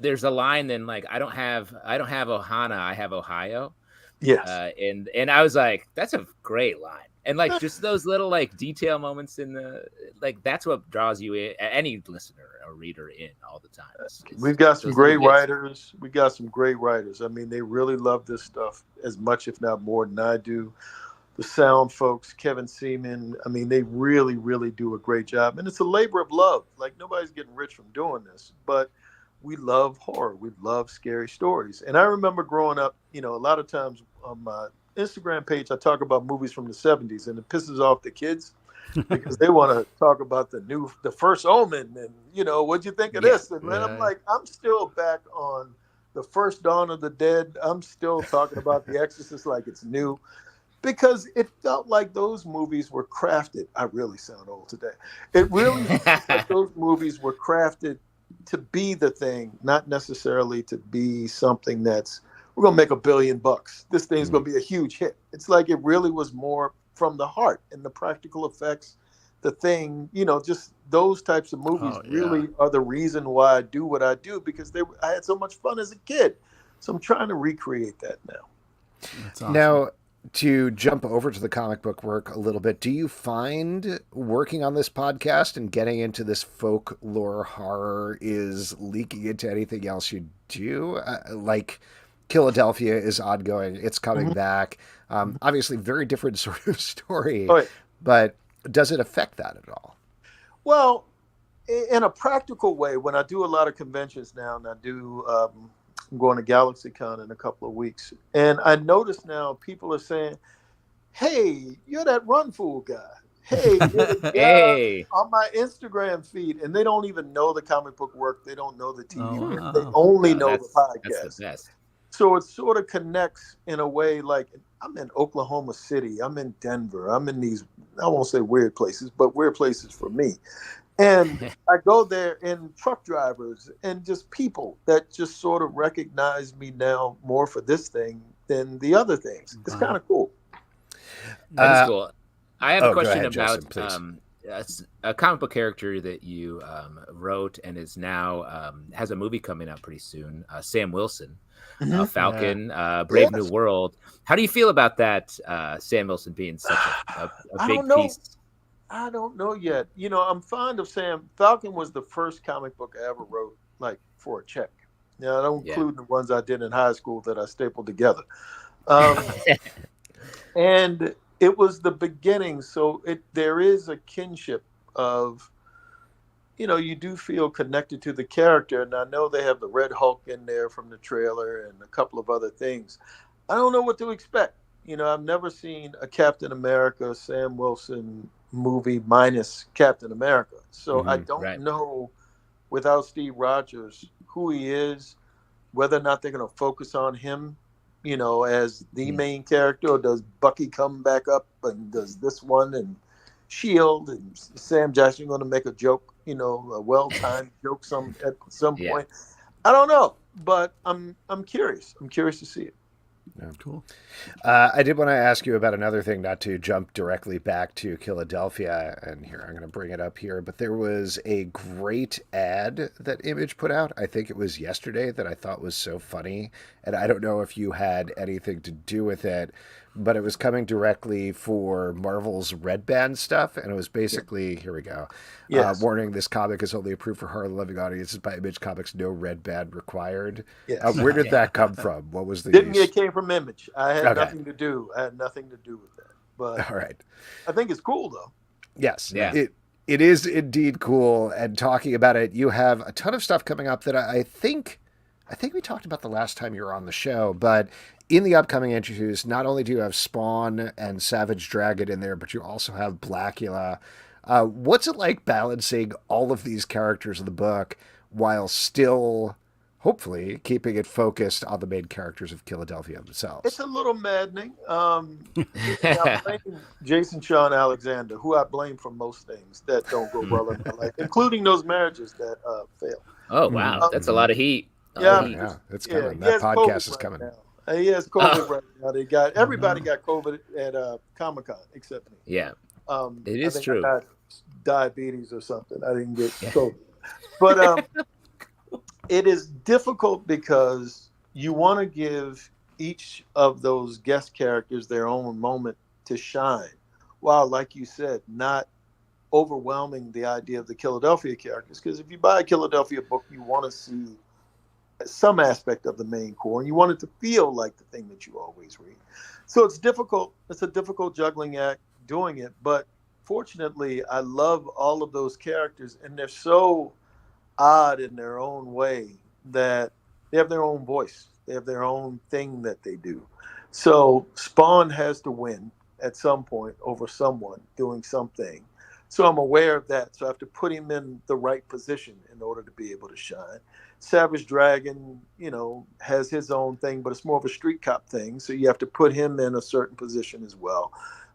There's a line then like I don't have Ohana, I have Ohio. Yes. And I was like, that's a great line. And like just those little like detail moments in the like that's what draws you in, any listener or reader in all the time. We've got some great writers. We got some great writers. I mean, they really love this stuff as much, if not more, than I do. The sound folks, Kevin Seaman, I mean, they really, really do a great job. And it's a labor of love. Like, nobody's getting rich from doing this. But we love horror. We love scary stories. And I remember growing up, a lot of times on my Instagram page, I talk about movies from the 70s. And it pisses off the kids because they want to talk about the first Omen. And, what'd you think of this? And then I'm like, I'm still back on the first Dawn of the Dead. I'm still talking about The Exorcist like it's new. Because it felt like those movies were crafted. I really sound old today. It really felt like those movies were crafted to be the thing, not necessarily to be something that's, we're going to make $1 billion. This thing's going to be a huge hit. It's like it really was more from the heart and the practical effects. The thing, just those types of movies really are the reason why I do what I do, because I had so much fun as a kid. So I'm trying to recreate that now. That's awesome. Now, to jump over to the comic book work a little bit, do you find working on this podcast and getting into this folklore horror is leaking into anything else you do? Like Philadelphia is ongoing. It's coming back. Obviously, very different sort of story. But does it affect that at all? Well, in a practical way, when I do a lot of conventions now, and I do... I'm going to GalaxyCon in a couple of weeks. And I notice now people are saying, hey, you're that Run Fool guy. Hey, you're the guy on my Instagram feed. And they don't even know the comic book work. They don't know the TV work. They only know the podcast. That's the best. So it sort of connects in a way like I'm in Oklahoma City. I'm in Denver. I'm in these, I won't say weird places, but weird places for me. And I go there and truck drivers and just people that just sort of recognize me now more for this thing than the other things. It's kind of cool. That's cool. I have a question ahead, about Justin, a comic book character that you wrote and is now has a movie coming out pretty soon. Sam Wilson, Falcon, Brave New World. How do you feel about that? Sam Wilson being such a big piece. I don't know yet. I'm fond of Sam. Falcon was the first comic book I ever wrote, like, for a check. Now, I don't include the ones I did in high school that I stapled together. And it was the beginning. So there is a kinship of, you do feel connected to the character. And I know they have the Red Hulk in there from the trailer and a couple of other things. I don't know what to expect. I've never seen a Captain America, Sam Wilson movie minus Captain America. So I don't know, without Steve Rogers, who he is, whether or not they're going to focus on him, as the main character, or does Bucky come back up and does this one and Shield and Sam Jackson going to make a joke, a well-timed joke at some point. I don't know, but I'm curious. I'm curious to see it. Yeah. Cool. I did want to ask you about another thing, not to jump directly back to Philadelphia, and here I'm going to bring it up here, but there was a great ad that Image put out. I think it was yesterday, that I thought was so funny, and I don't know if you had anything to do with it, but it was coming directly for Marvel's Red Band stuff, and it was basically, here we go. Yes. Warning, this comic is only approved for horror-loving audiences by Image Comics, no Red Band required. Yes. Where did that come from? What was the It came from Image. I had nothing to do. I had nothing to do with that. But all right. I think it's cool, though. Yes. Yeah. It is indeed cool. And talking about it, you have a ton of stuff coming up that I think we talked about the last time you were on the show, but in the upcoming issues, not only do you have Spawn and Savage Dragon in there, but you also have Blackula. What's it like balancing all of these characters in the book while still, hopefully, keeping it focused on the main characters of Philadelphia themselves? It's a little maddening. I blame Jason Sean Alexander, who I blame for most things that don't go well in my life, including those marriages that fail. Oh, wow. That's a lot of heat. Yeah, it's coming. That podcast is coming. He has COVID right now. Everybody got COVID at Comic-Con except me. Yeah, it is true. I got diabetes or something. I didn't get COVID. But it is difficult because you want to give each of those guest characters their own moment to shine, while, like you said, not overwhelming the idea of the Philadelphia characters. Because if you buy a Philadelphia book, you want to see some aspect of the main core, and you want it to feel like the thing that you always read. So it's difficult. It's a difficult juggling act doing it, but fortunately, I love all of those characters, and they're so odd in their own way that they have their own voice. They have their own thing that they do. So Spawn has to win at some point over someone doing something. So I'm aware of that. So I have to put him in the right position in order to be able to shine. Savage Dragon, has his own thing, but it's more of a street cop thing. So you have to put him in a certain position as well.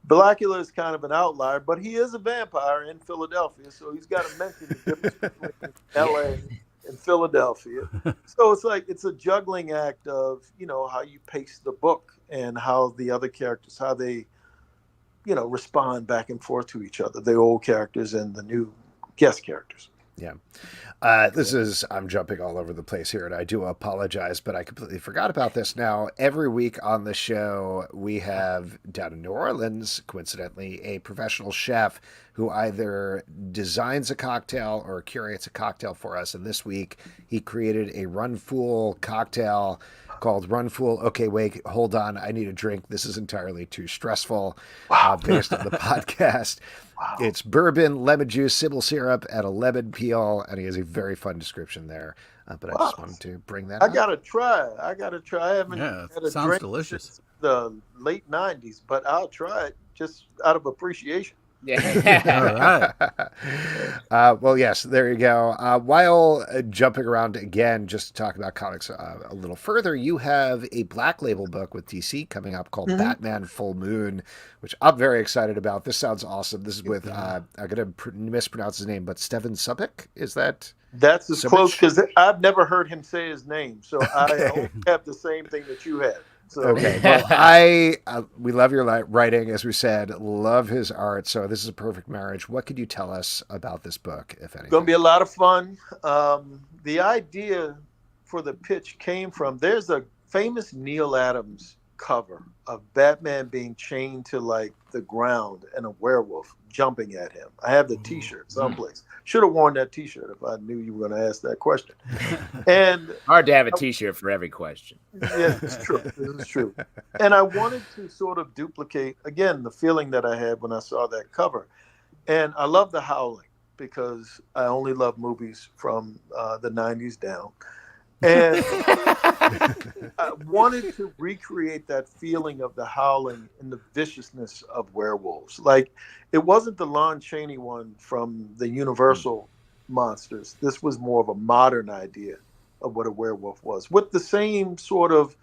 Blackula is kind of an outlier, but he is a vampire in Philadelphia. So he's got to mention the difference between LA and Philadelphia. So it's a juggling act of, how you pace the book and how the other characters, how they, respond back and forth to each other, the old characters and the new guest characters. Yeah. I'm jumping all over the place here, and I do apologize, but I completely forgot about this. Now, every week on the show, we have, down in New Orleans, coincidentally, a professional chef who either designs a cocktail or curates a cocktail for us. And this week, he created a Run Fool cocktail called Run Fool. Okay, wait, hold on. I need a drink. This is entirely too stressful. Wow. Based on the podcast. Wow. It's bourbon, lemon juice, simple syrup, and a lemon peel. And he has a very fun description there. But I just wanted to bring that up. I got to try. I haven't had a sounds drink delicious. Since the late 90s, but I'll try it just out of appreciation. Yeah. All right. Well, yes, there you go. While jumping around again, just to talk about comics a little further, you have a Black Label book with DC coming up called Batman Full Moon, which I'm very excited about. This sounds awesome. This is with, I'm going to mispronounce his name, but Steven Subik, is that? That's as close, because I've never heard him say his name, so I only have the same thing that you had. So. Okay, well, we love your writing, as we said, love his art, so this is a perfect marriage. What could you tell us about this book, if anything? It's going to be a lot of fun. The idea for the pitch came from, there's a famous Neil Adams cover of Batman being chained to the ground and a werewolf jumping at him. I have the t-shirt someplace. Should have worn that t-shirt if I knew you were going to ask that question. And hard to have a t-shirt for every question. Yeah, it's true. This is true. And I wanted to sort of duplicate, again, the feeling that I had when I saw that cover. And I love The Howling because I only love movies from the 90s down. And I wanted to recreate that feeling of The Howling and the viciousness of werewolves. It wasn't the Lon Chaney one from the Universal monsters. This was more of a modern idea of what a werewolf was, with the same sort of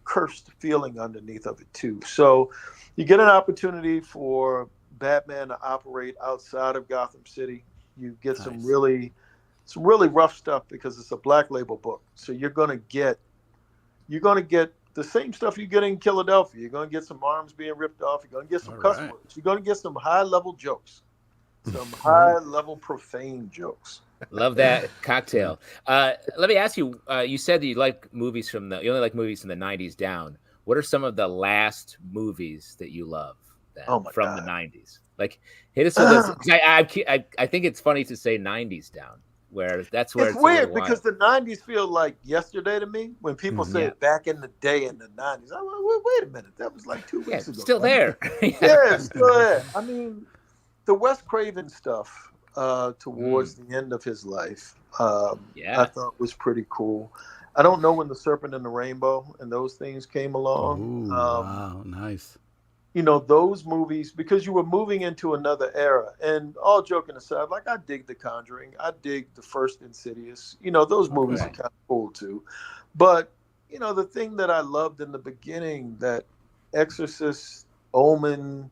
cursed feeling underneath of it too. So you get an opportunity for Batman to operate outside of Gotham City. You get some really rough stuff because it's a Black Label book. So you're gonna get the same stuff you get in Philadelphia. You're gonna get some arms being ripped off. You're gonna get some cuss words. You're gonna get some high-level jokes, some high-level profane jokes. Love that cocktail. Let me ask you. You said that you only like movies from the 90s down. what are some of the last movies that you love from the 90s? Like, hit us with this. I think it's funny to say 90s down, where that's where it's weird because the 90s feel like yesterday to me. When people say back in the day in the 90s, I'm like, wait a minute, that was like 2 weeks ago. Still there. Yeah, still there. I mean, the Wes Craven stuff towards the end of his life, I thought was pretty cool. I don't know when The Serpent and the Rainbow and those things came along. Ooh, wow, nice. You know, those movies, because you were moving into another era. And all joking aside, like, I dig The Conjuring. I dig the first Insidious. You know, those movies are kind of cool too. But, you know, the thing that I loved in the beginning, that Exorcist, Omen,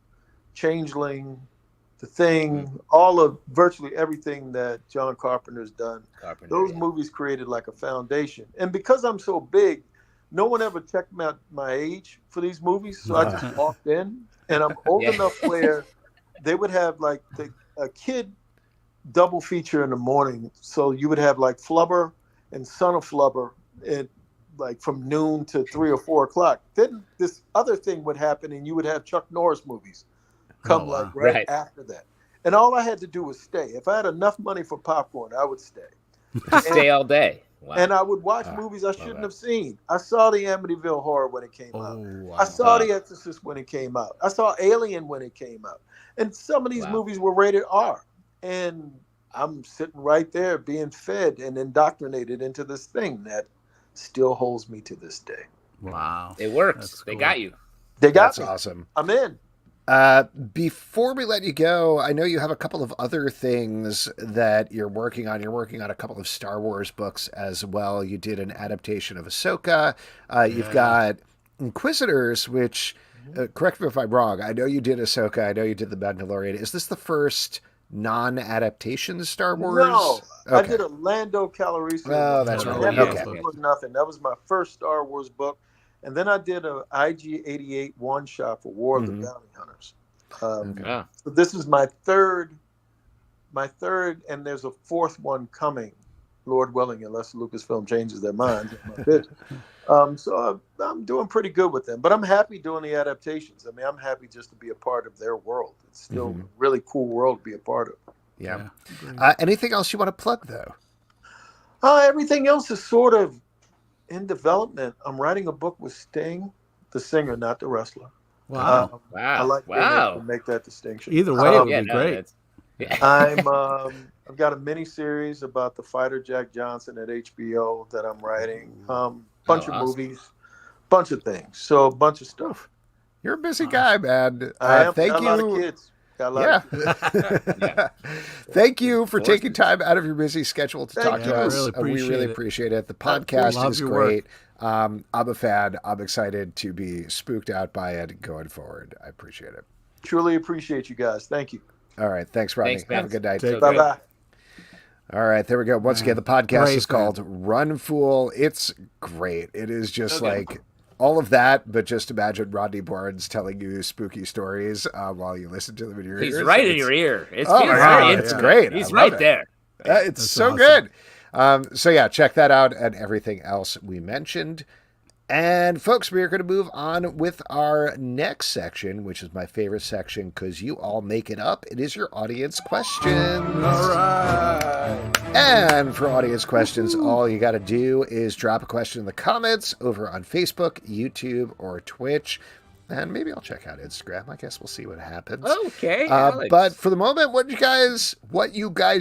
Changeling, The Thing, all of virtually everything that John Carpenter's done, those movies created like a foundation. And because I'm so big, no one ever checked my age for these movies, so I just walked in, and I'm old enough where they would have like a kid double feature in the morning. So you would have like Flubber and Son of Flubber, and like from noon to 3 or 4 o'clock. Then this other thing would happen, and you would have Chuck Norris movies come right after that. And all I had to do was stay. If I had enough money for popcorn, I would stay. Stay all day. Wow. And I would watch movies I shouldn't have seen. I saw the Amityville Horror when it came out. Wow. I saw The Exorcist when it came out. I saw Alien when it came out. And some of these movies were rated R. And I'm sitting right there being fed and indoctrinated into this thing that still holds me to this day. Wow. It works. Cool. They got you. They got me. That's awesome. I'm in. Before we let you go, I know you have a couple of other things that you're working on. You're working on a couple of Star Wars books as well. You did an adaptation of Ahsoka. You've got Inquisitors, which, correct me if I'm wrong, I know you did Ahsoka. I know you did The Mandalorian. Is this the first non-adaptation Star Wars? No, okay. I did a Lando Calrissian. Oh, that's right. Okay. Nothing. That was my first Star Wars book. And then I did a IG-88 one-shot for War of the Bounty Hunters. So this is my third, and there's a fourth one coming, Lord willing, unless Lucasfilm changes their minds. So I'm doing pretty good with them. But I'm happy doing the adaptations. I mean, I'm happy just to be a part of their world. It's still a really cool world to be a part of. Yeah. Anything else you want to plug, though? Everything else is sort of in development. I'm writing a book with Sting, the singer, not the wrestler. Wow! I like to make that distinction. Either way, it would be great. I've got a mini series about the fighter Jack Johnson at HBO that I'm writing. Bunch of movies, bunch of things. So a bunch of stuff. You're a busy guy, man. I am. Thank got you. A lot of kids. Thank you for taking time out of your busy schedule to talk to us. We really appreciate it. The podcast is great. I'm a fan. I'm excited to be spooked out by it going forward. I appreciate it. Truly appreciate you guys. Thank you. All right. Thanks, Rodney. Have a good night. Bye-bye. All right, there we go. Once again, the podcast is called Run Fool. It's great. It is just like all of that, but just imagine Rodney Barnes telling you spooky stories while you listen to them in your ears. He's right in your ear. It's great. He's right there. It's so awesome. Good. So yeah, check that out and everything else we mentioned. And folks, we are going to move on with our next section, which is my favorite section because you all make it up. It is your audience questions. All right. And for audience questions, all you got to do is drop a question in the comments over on Facebook, YouTube, or Twitch. And maybe I'll check out Instagram. I guess we'll see what happens. Okay. But for the moment, what you guys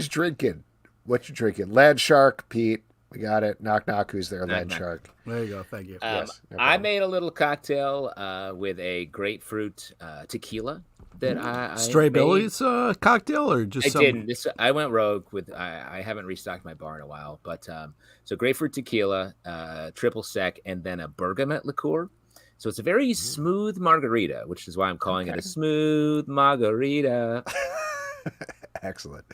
drinking? What you drinking? Land Shark, Pete. We got it. Knock, knock. Who's there? Land Shark. There you go. Thank you. Yes, I made a little cocktail with a grapefruit tequila that I Stray Billy's cocktail, or just didn't. I went rogue with. I haven't restocked my bar in a while, but so grapefruit tequila, triple sec, and then a bergamot liqueur. So it's a very smooth margarita, which is why I'm calling it a smooth margarita. Excellent.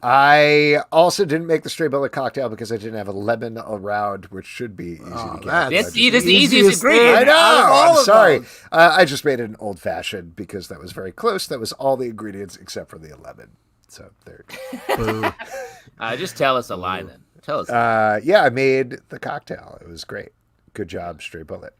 I also didn't make the Stray Bullet cocktail because I didn't have a lemon around, which should be easy to get. That's the easiest ingredient. I know. I'm sorry. I just made it an old fashioned because that was very close. That was all the ingredients except for the lemon. So there. Just tell us a lie then. Tell us. Yeah, I made the cocktail. It was great. Good job, Stray Bullet.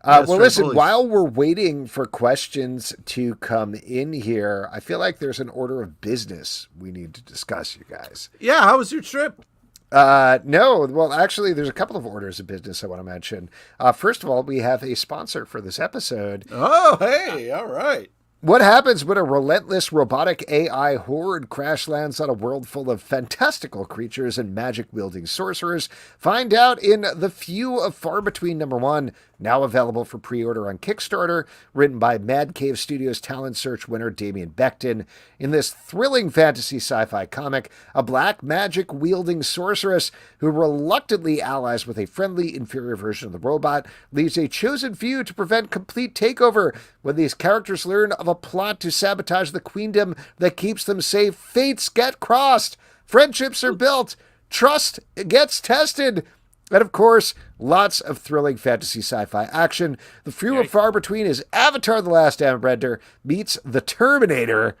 Well, listen, while we're waiting for questions to come in here, I feel like there's an order of business we need to discuss, you guys. Yeah, how was your trip? No, well, actually, there's a couple of orders of business I want to mention. First of all, we have a sponsor for this episode. Oh, hey, all right. What happens when a relentless robotic AI horde crash lands on a world full of fantastical creatures and magic-wielding sorcerers? Find out in The Few of Far Between #1, now available for pre-order on Kickstarter, written by Mad Cave Studios Talent Search winner Damien Becton. In this thrilling fantasy sci-fi comic, a black magic-wielding sorceress who reluctantly allies with a friendly, inferior version of the robot leaves a chosen few to prevent complete takeover. When these characters learn of a plot to sabotage the queendom that keeps them safe, fates get crossed, friendships are built, trust gets tested, and of course, lots of thrilling fantasy sci-fi action. The few and far between is Avatar: The Last Airbender meets The Terminator.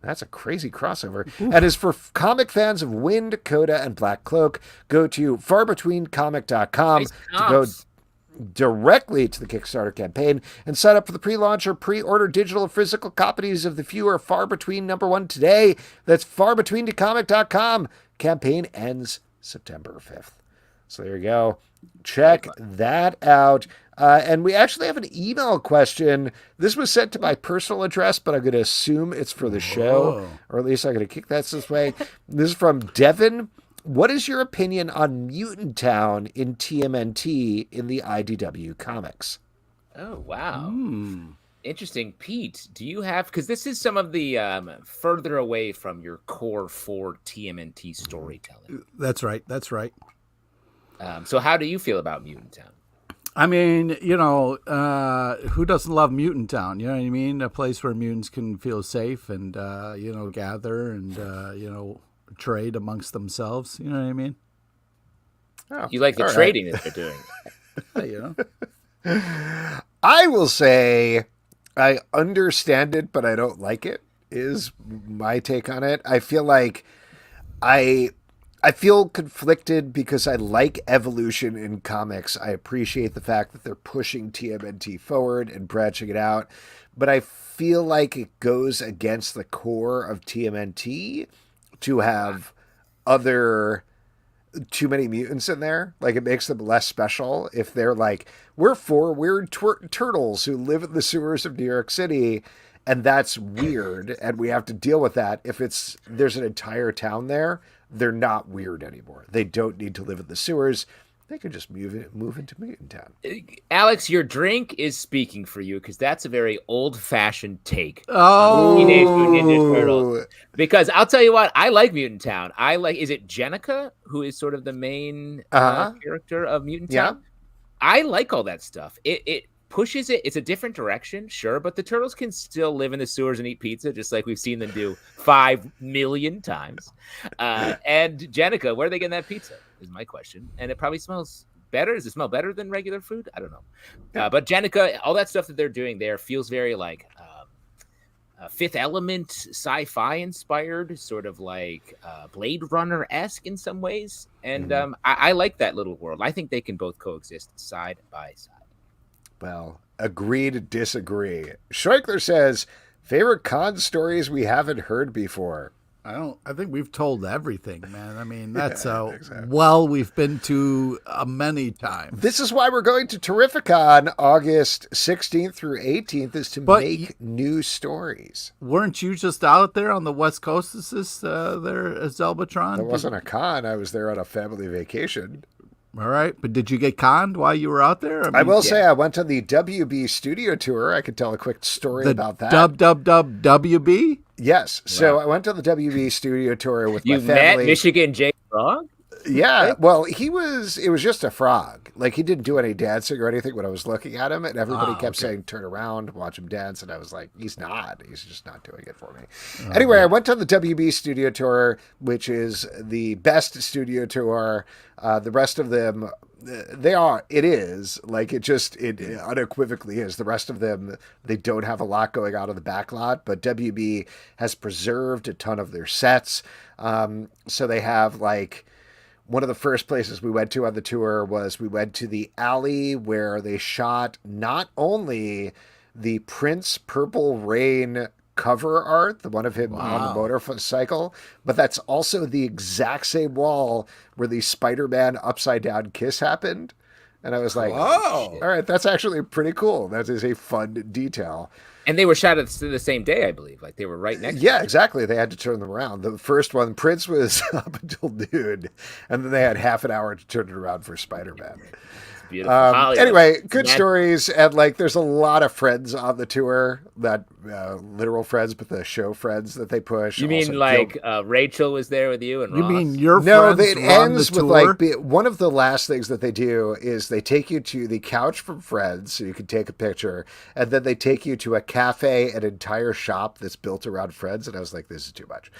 That's a crazy crossover. Oof. And is for comic fans of Wind, Coda, and Black Cloak. Go to farbetweencomic.com to go directly to the Kickstarter campaign and sign up for the pre-launch or pre-order digital or physical copies of The Few or Far Between #1 today. That's farbetweencomic.com. Campaign ends September 5th. So there you go. Check that out. And we actually have an email question. This was sent to my personal address, but I'm going to assume it's for the show, or at least I'm going to kick that this way. This is from Devin. What is your opinion on Mutant Town in TMNT in the IDW comics? Oh, wow. Interesting. Pete, do you have, because this is some of the further away from your core 4 TMNT storytelling. That's right. So how do you feel about Mutant Town? I mean, who doesn't love Mutant Town? You know what I mean? A place where mutants can feel safe and, gather and, trade amongst themselves. You know what I mean? Oh, you like the trading that they're doing. I will say I understand it, but I don't like it, is my take on it. I feel like I feel conflicted because I like evolution in comics. I appreciate the fact that they're pushing TMNT forward and branching it out, but I feel like it goes against the core of TMNT to have too many mutants in there. Like, it makes them less special if they're like, we're 4 weird turtles who live in the sewers of New York City, and that's weird, and we have to deal with that. If there's an entire town there, they're not weird anymore. They don't need to live in the sewers. They could just move into Mutant Town. Alex, your drink is speaking for you, because that's a very old-fashioned take. Oh, Teenage Mutant Ninja Turtles. Because I'll tell you what, I like Mutant Town. Is it Jenica, who is sort of the main character of Mutant Town? I like all that stuff. It pushes it. It's a different direction, sure, but the turtles can still live in the sewers and eat pizza, just like we've seen them do 5 million times. And Jenica, where are they getting that pizza? Is my question. And it probably smells better. Does it smell better than regular food? I don't know. But Jenica, all that stuff that they're doing there feels very like Fifth Element sci-fi inspired, sort of like Blade Runner-esque in some ways. And I like that little world. I think they can both coexist side by side. Well, agree to disagree. Schreikler says, favorite con stories we haven't heard before. I think we've told everything, man. I mean, that's we've been to many times. This is why we're going to Terrificon August 16th through 18th, is to make new stories. Weren't you just out there on the West Coast? Is this there at Zelbatron? That wasn't a con. I was there on a family vacation. All right. But did you get conned while you were out there? I will say I went to the WB studio tour. I could tell a quick story about that. WB? Yes. So I went to the WB studio tour with my family. You met Michigan J. Frog? Yeah. Well, it was just a frog. Like, he didn't do any dancing or anything when I was looking at him, and everybody kept saying, turn around, watch him dance. And I was like, he's just not doing it for me. Anyway, I went to the WB studio tour, which is the best studio tour. The rest of them, it unequivocally is. The rest of them, they don't have a lot going on in the back lot, but WB has preserved a ton of their sets. So they have one of the first places we went to on the tour was we went to the alley where they shot not only the Prince Purple Rain cover art, the one of him on the motorcycle, but that's also the exact same wall where the Spider-Man upside down kiss happened. And I was like, oh, all right, that's actually pretty cool. That is a fun detail. And they were shot at the same day, I believe. Like they were right next to each other. Exactly. They had to turn them around. The first one, Prince was up until noon, and then they had half an hour to turn it around for Spider-Man. Beautiful. Anyway, good stories, and like there's a lot of friends on the tour, not literal friends, but the show friends that they push. You mean like Rachel was there with you and Ross? You mean your no? Friends It ends with tour? like one of the last things that they do is they take you to the couch from Friends so you can take a picture, and then they take you to a cafe, an entire shop that's built around Friends, and I was like, this is too much.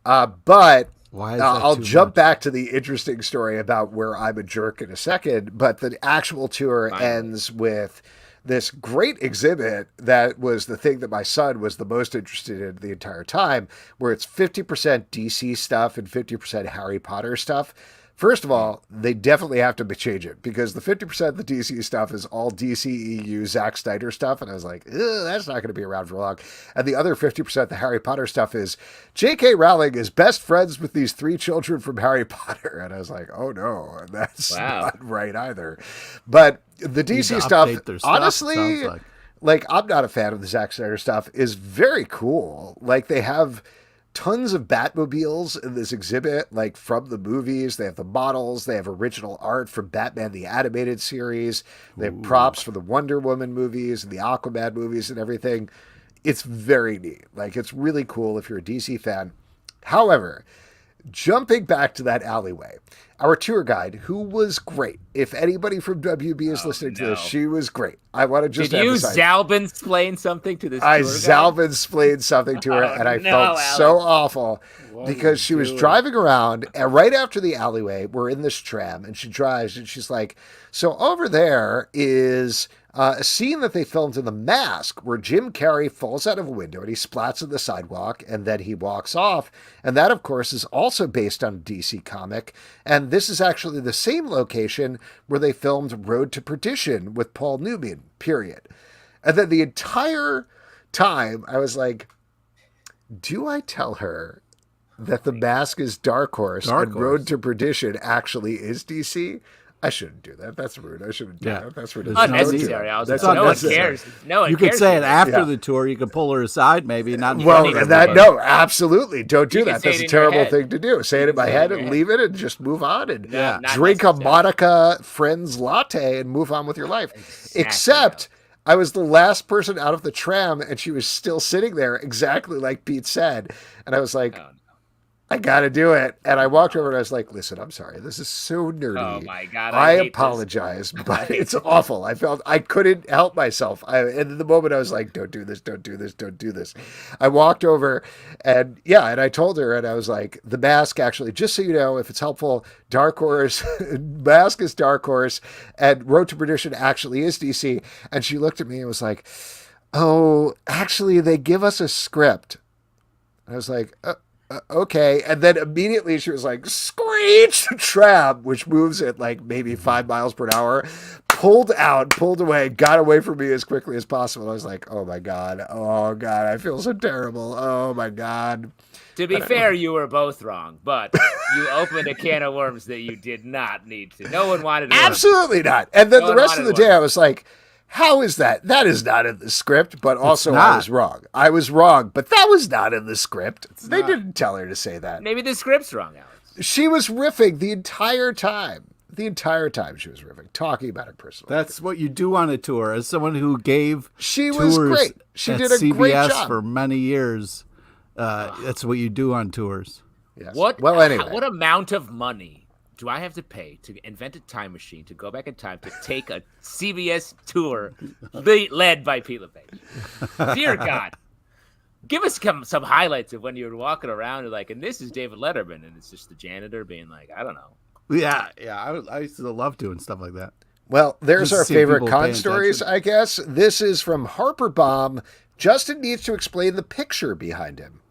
But Why is that I'll too jump much? back to the interesting story about where I'm a jerk in a second, but the actual tour ends with this great exhibit that was the thing that my son was the most interested in the entire time, where it's 50% DC stuff and 50% Harry Potter stuff. First of all, they definitely have to change it because the 50% of the DC stuff is all DCEU Zack Snyder stuff. And I was like, that's not going to be around for long. And the other 50%, the Harry Potter stuff, is J.K. Rowling is best friends with these 3 children from Harry Potter. And I was like, oh no, that's not right either. But the DC stuff, honestly, like I'm not a fan of the Zack Snyder stuff, is very cool. Like they have tons of Batmobiles in this exhibit, like from the movies. They have the models. They have original art from Batman the Animated Series. They have props for the Wonder Woman movies and the Aquaman movies and everything. It's very neat. Like, it's really cool if you're a DC fan. However, jumping back to that alleyway, our tour guide, who was great. If anybody from WB is listening to this, she was great. I want to just emphasize. Did you Zalbin-splain something to this tour I guide? Zalbin-splained something to her, and I felt so awful because she was driving around, and right after the alleyway, we're in this tram, and she drives, and she's like, so over there is a scene that they filmed in The Mask where Jim Carrey falls out of a window and he splats on the sidewalk and then he walks off. And that, of course, is also based on a DC comic. And this is actually the same location where they filmed Road to Perdition with Paul Newman, period. And then the entire time I was like, do I tell her that The Mask is Dark Horse and Road to Perdition actually is DC? I shouldn't do that. That's rude. I shouldn't do that. That's ridiculous. Unnecessary. No one cares. No one you cares. could say it after the tour. You could pull her aside, maybe. Not no, absolutely. Don't do that. That's a terrible thing to do. Say it in my head and leave it and just move on and drink a Monica Friends latte and move on with your life. Exactly. Except I was the last person out of the tram and she was still sitting there exactly like Pete said. And I was like, I got to do it. And I walked over and I was like, listen, I'm sorry. This is so nerdy. Oh my God. I apologize, but it's awful. I felt I couldn't help myself. And in the moment I was like, don't do this, don't do this, don't do this. I walked over and I told her and I was like, The Mask actually, just so you know, if it's helpful, Dark Horse, Mask is Dark Horse and Road to Perdition actually is DC. And she looked at me and was like, oh, actually they give us a script. I was like, okay. And then immediately she was like, screech, tram, which moves at like maybe 5 miles per hour, pulled away, got away from me as quickly as possible. I was like, oh my God, I feel so terrible. Oh my God. To be fair, you were both wrong, but you opened a can of worms that you did not need to. No one wanted to. Absolutely not. And then the rest of the day I was like, how is that? That is not in the script, but also I was wrong. I was wrong, but that was not in the script. They didn't tell her to say that. Maybe the script's wrong, Alex. She was riffing the entire time. The entire time she was riffing, talking about her personal. That's what you do on a tour. As someone who gave was great. She did a CBS great job for many years. That's what you do on tours. Yes. Anyway. What amount of money do I have to pay to invent a time machine to go back in time to take a CBS tour led by Pete LePage? Dear God, give us some highlights of when you were walking around and this is David Letterman, and it's just the janitor being like, I don't know. Yeah. I used to love doing stuff like that. Well, there's our favorite con stories, I guess. This is from Harper Baum. Justin needs to explain the picture behind him.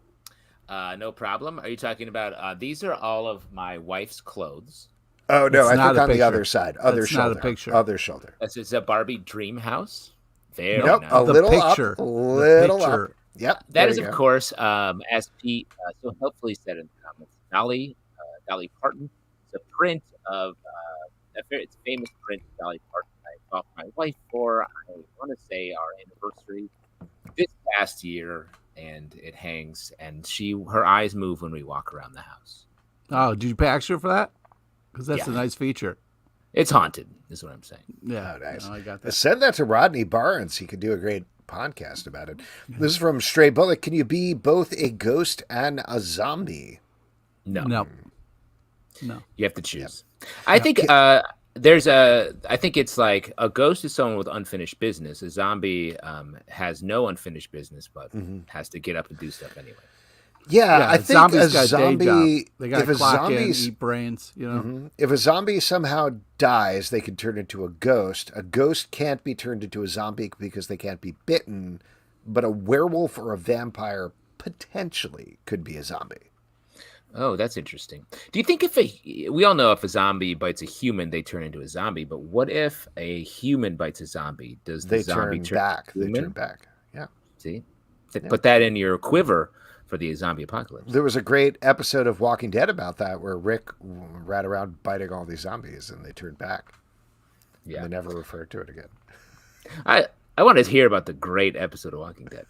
No problem. Are you talking about? These are all of my wife's clothes. Oh no, It's I think on picture. the other side, other That's shoulder, not a picture. Other shoulder. It's a Barbie dream house. Very Nope, nice. a little picture. up, a little up. Yep, that is, of course, as Pete so helpfully said in the comments, Dolly Parton. It's a print of it's a famous print of Dolly Parton I bought my wife for, I want to say, our anniversary this past year, and it hangs, and her eyes move when we walk around the house. Oh, did you pay extra for that? Because that's a nice feature. It's haunted, is what I'm saying. Yeah, nice. No, I got that. Send that to Rodney Barnes. He could do a great podcast about it. This is from Stray Bullet. Can you be both a ghost and a zombie? No. You have to choose. Yep. I think I think it's like a ghost is someone with unfinished business. A zombie has no unfinished business, but has to get up and do stuff anyway. Yeah, I think a zombie. They got to clock in, eat brains. You know, if a zombie somehow dies, they can turn into a ghost. A ghost can't be turned into a zombie because they can't be bitten. But a werewolf or a vampire potentially could be a zombie. Oh, that's interesting. Do you think we all know if a zombie bites a human, they turn into a zombie, but what if a human bites a zombie? Does the zombie turn back? They turn back. Yeah. See? Put that in your quiver for the zombie apocalypse. There was a great episode of Walking Dead about that where Rick ran around biting all these zombies and they turned back. Yeah. And they never referred to it again. I want to hear about the great episode of Walking Dead.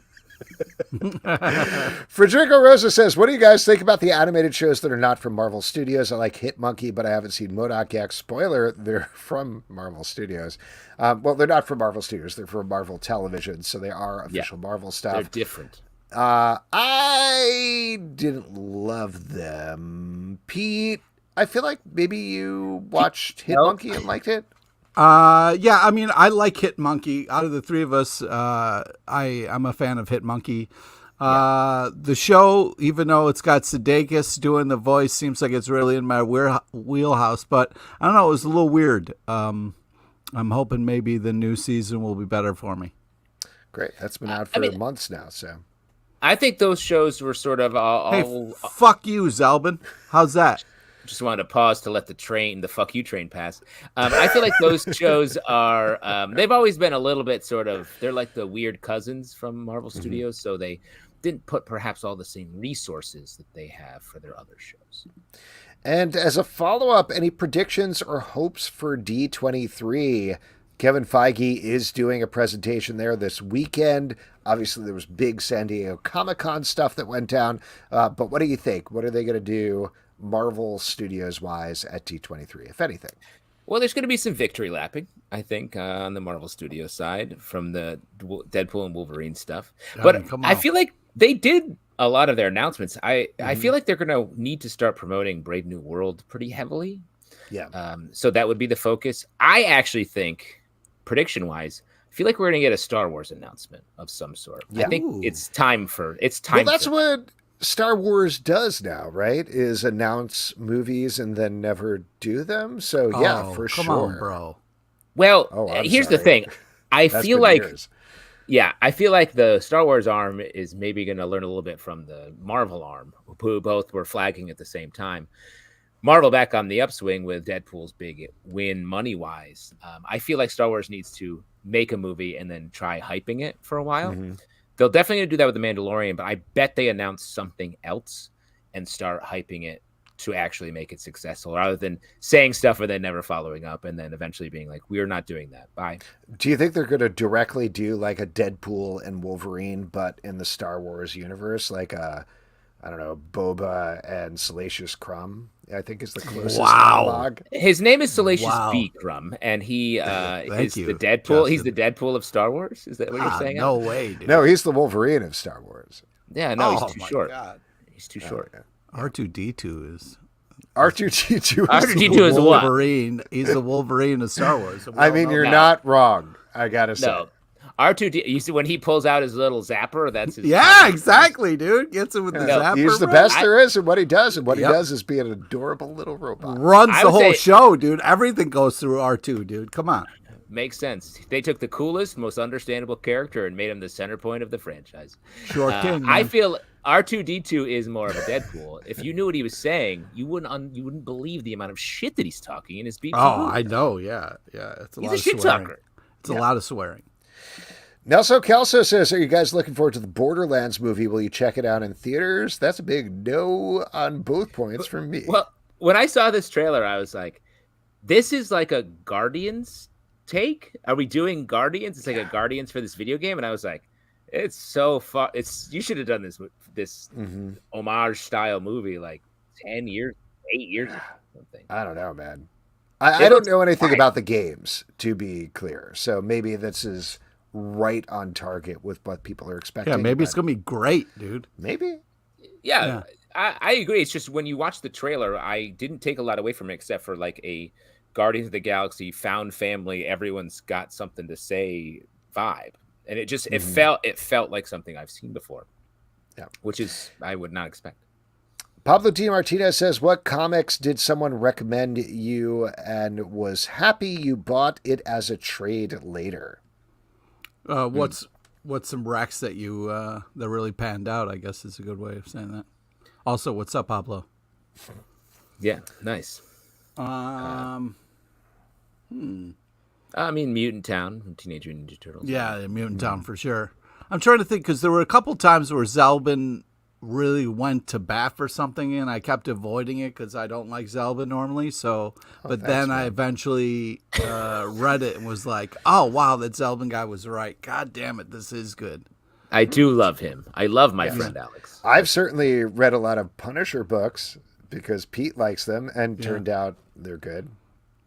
Frederico Rosa says, what do you guys think about the animated shows that are not from Marvel Studios? I like Hit Monkey, but I haven't seen MODOK yet. Spoiler, they're from Marvel Studios. Well, they're not from Marvel Studios. They're from Marvel Television, so they are official Marvel stuff. They're different. I didn't love them. Pete, I feel like maybe you watched Hit Monkey and liked it. Yeah, I mean, I like Hit Monkey. Out of the three of us, I'm a fan of Hit Monkey. The show, even though it's got Sudeikis doing the voice, seems like it's really in my wheelhouse, but I don't know, it was a little weird. I'm hoping maybe the new season will be better for me. Great. That's been out for months now, so. I think those shows were sort of Hey, fuck you, Zalbin. How's that? Just wanted to pause to let the fuck you train pass. I feel like those shows are, they've always been a little bit sort of, they're like the weird cousins from Marvel Studios, so they didn't put perhaps all the same resources that they have for their other shows. And as a follow-up, any predictions or hopes for D23? Kevin Feige is doing a presentation there this weekend. Obviously, there was big San Diego Comic-Con stuff that went down. But what do you think? What are they going to do Marvel Studios-wise at D23, if anything? Well, there's going to be some victory lapping, I think, on the Marvel Studios side from the Deadpool and Wolverine stuff. But I feel like they did a lot of their announcements. I feel like they're going to need to start promoting Brave New World pretty heavily. Yeah. So that would be the focus. I actually think, prediction-wise, I feel like we're going to get a Star Wars announcement of some sort. Yeah. I think it's time. Well, that's what Star Wars does now, right? Is announce movies and then never do them. So for sure. Come on, bro. Well, here's the thing. I feel like the Star Wars arm is maybe going to learn a little bit from the Marvel arm, who both were flagging at the same time. Marvel back on the upswing with Deadpool's big win money-wise. I feel like Star Wars needs to make a movie and then try hyping it for a while. They'll definitely do that with The Mandalorian, but I bet they announce something else and start hyping it to actually make it successful, rather than saying stuff and then never following up and then eventually being like, we're not doing that. Bye. Do you think they're going to directly do like a Deadpool and Wolverine, but in the Star Wars universe, like I don't know, Boba and Salacious Crumb, I think is the closest analog. His name is Salacious B. Crumb, and he is the Deadpool. Justin. He's the Deadpool of Star Wars. Is that what you're saying? No way, dude. No, he's the Wolverine of Star Wars. Yeah, no, he's too short. God. He's too short. Yeah. R2-D2 is... R2-D2 is Wolverine. What? He's the Wolverine of Star Wars. I mean, you're not wrong, I gotta say. No. R2D, you see when he pulls out his little zapper, that's his... Yeah, exactly, dude. Gets it with the zapper. He's the best there is at what he does, and what he does is be an adorable little robot. Runs the whole show, dude. Everything goes through R2, dude. Come on. Makes sense. They took the coolest, most understandable character and made him the center point of the franchise. Short king, I feel R2D2 is more of a Deadpool. If you knew what he was saying, you wouldn't believe the amount of shit that he's talking in his beep. Oh, I know. Yeah. It's He's a shit talker. It's a lot of swearing. Nelson Kelso says, are you guys looking forward to the Borderlands movie? Will you check it out in theaters? That's a big no on both points from me. Well, when I saw this trailer, I was like, this is like a Guardians take. Are we doing Guardians? It's like a Guardians for this video game. And I was like, it's so fun. You should have done this homage style movie like 8 years ago. Something. I don't know, man. I don't know anything about the games, to be clear. So maybe this is right on target with what people are expecting. Yeah, maybe it's going to be great, dude. Maybe. Yeah. I agree. It's just when you watch the trailer, I didn't take a lot away from it except for like a Guardians of the Galaxy found family, everyone's got something to say vibe. And it just it felt like something I've seen before. Yeah. Which is I would not expect. Pablo D. Martinez says, what comics did someone recommend you and was happy you bought it as a trade later? What's some recs that you that really panned out, I guess is a good way of saying that. Also, what's up, Pablo? Yeah, nice. I mean, Mutant Town from Teenage Mutant Ninja Turtles. Yeah, Mutant Town for sure. I'm trying to think because there were a couple times where Zelbin really went to bat for something, and I kept avoiding it because I don't like Zelbin normally. So, but then I eventually read it and was like, "Oh wow, that Zelbin guy was right. God damn it, this is good." I do love him. I love my friend Alex. I've certainly read a lot of Punisher books because Pete likes them, and turned out they're good.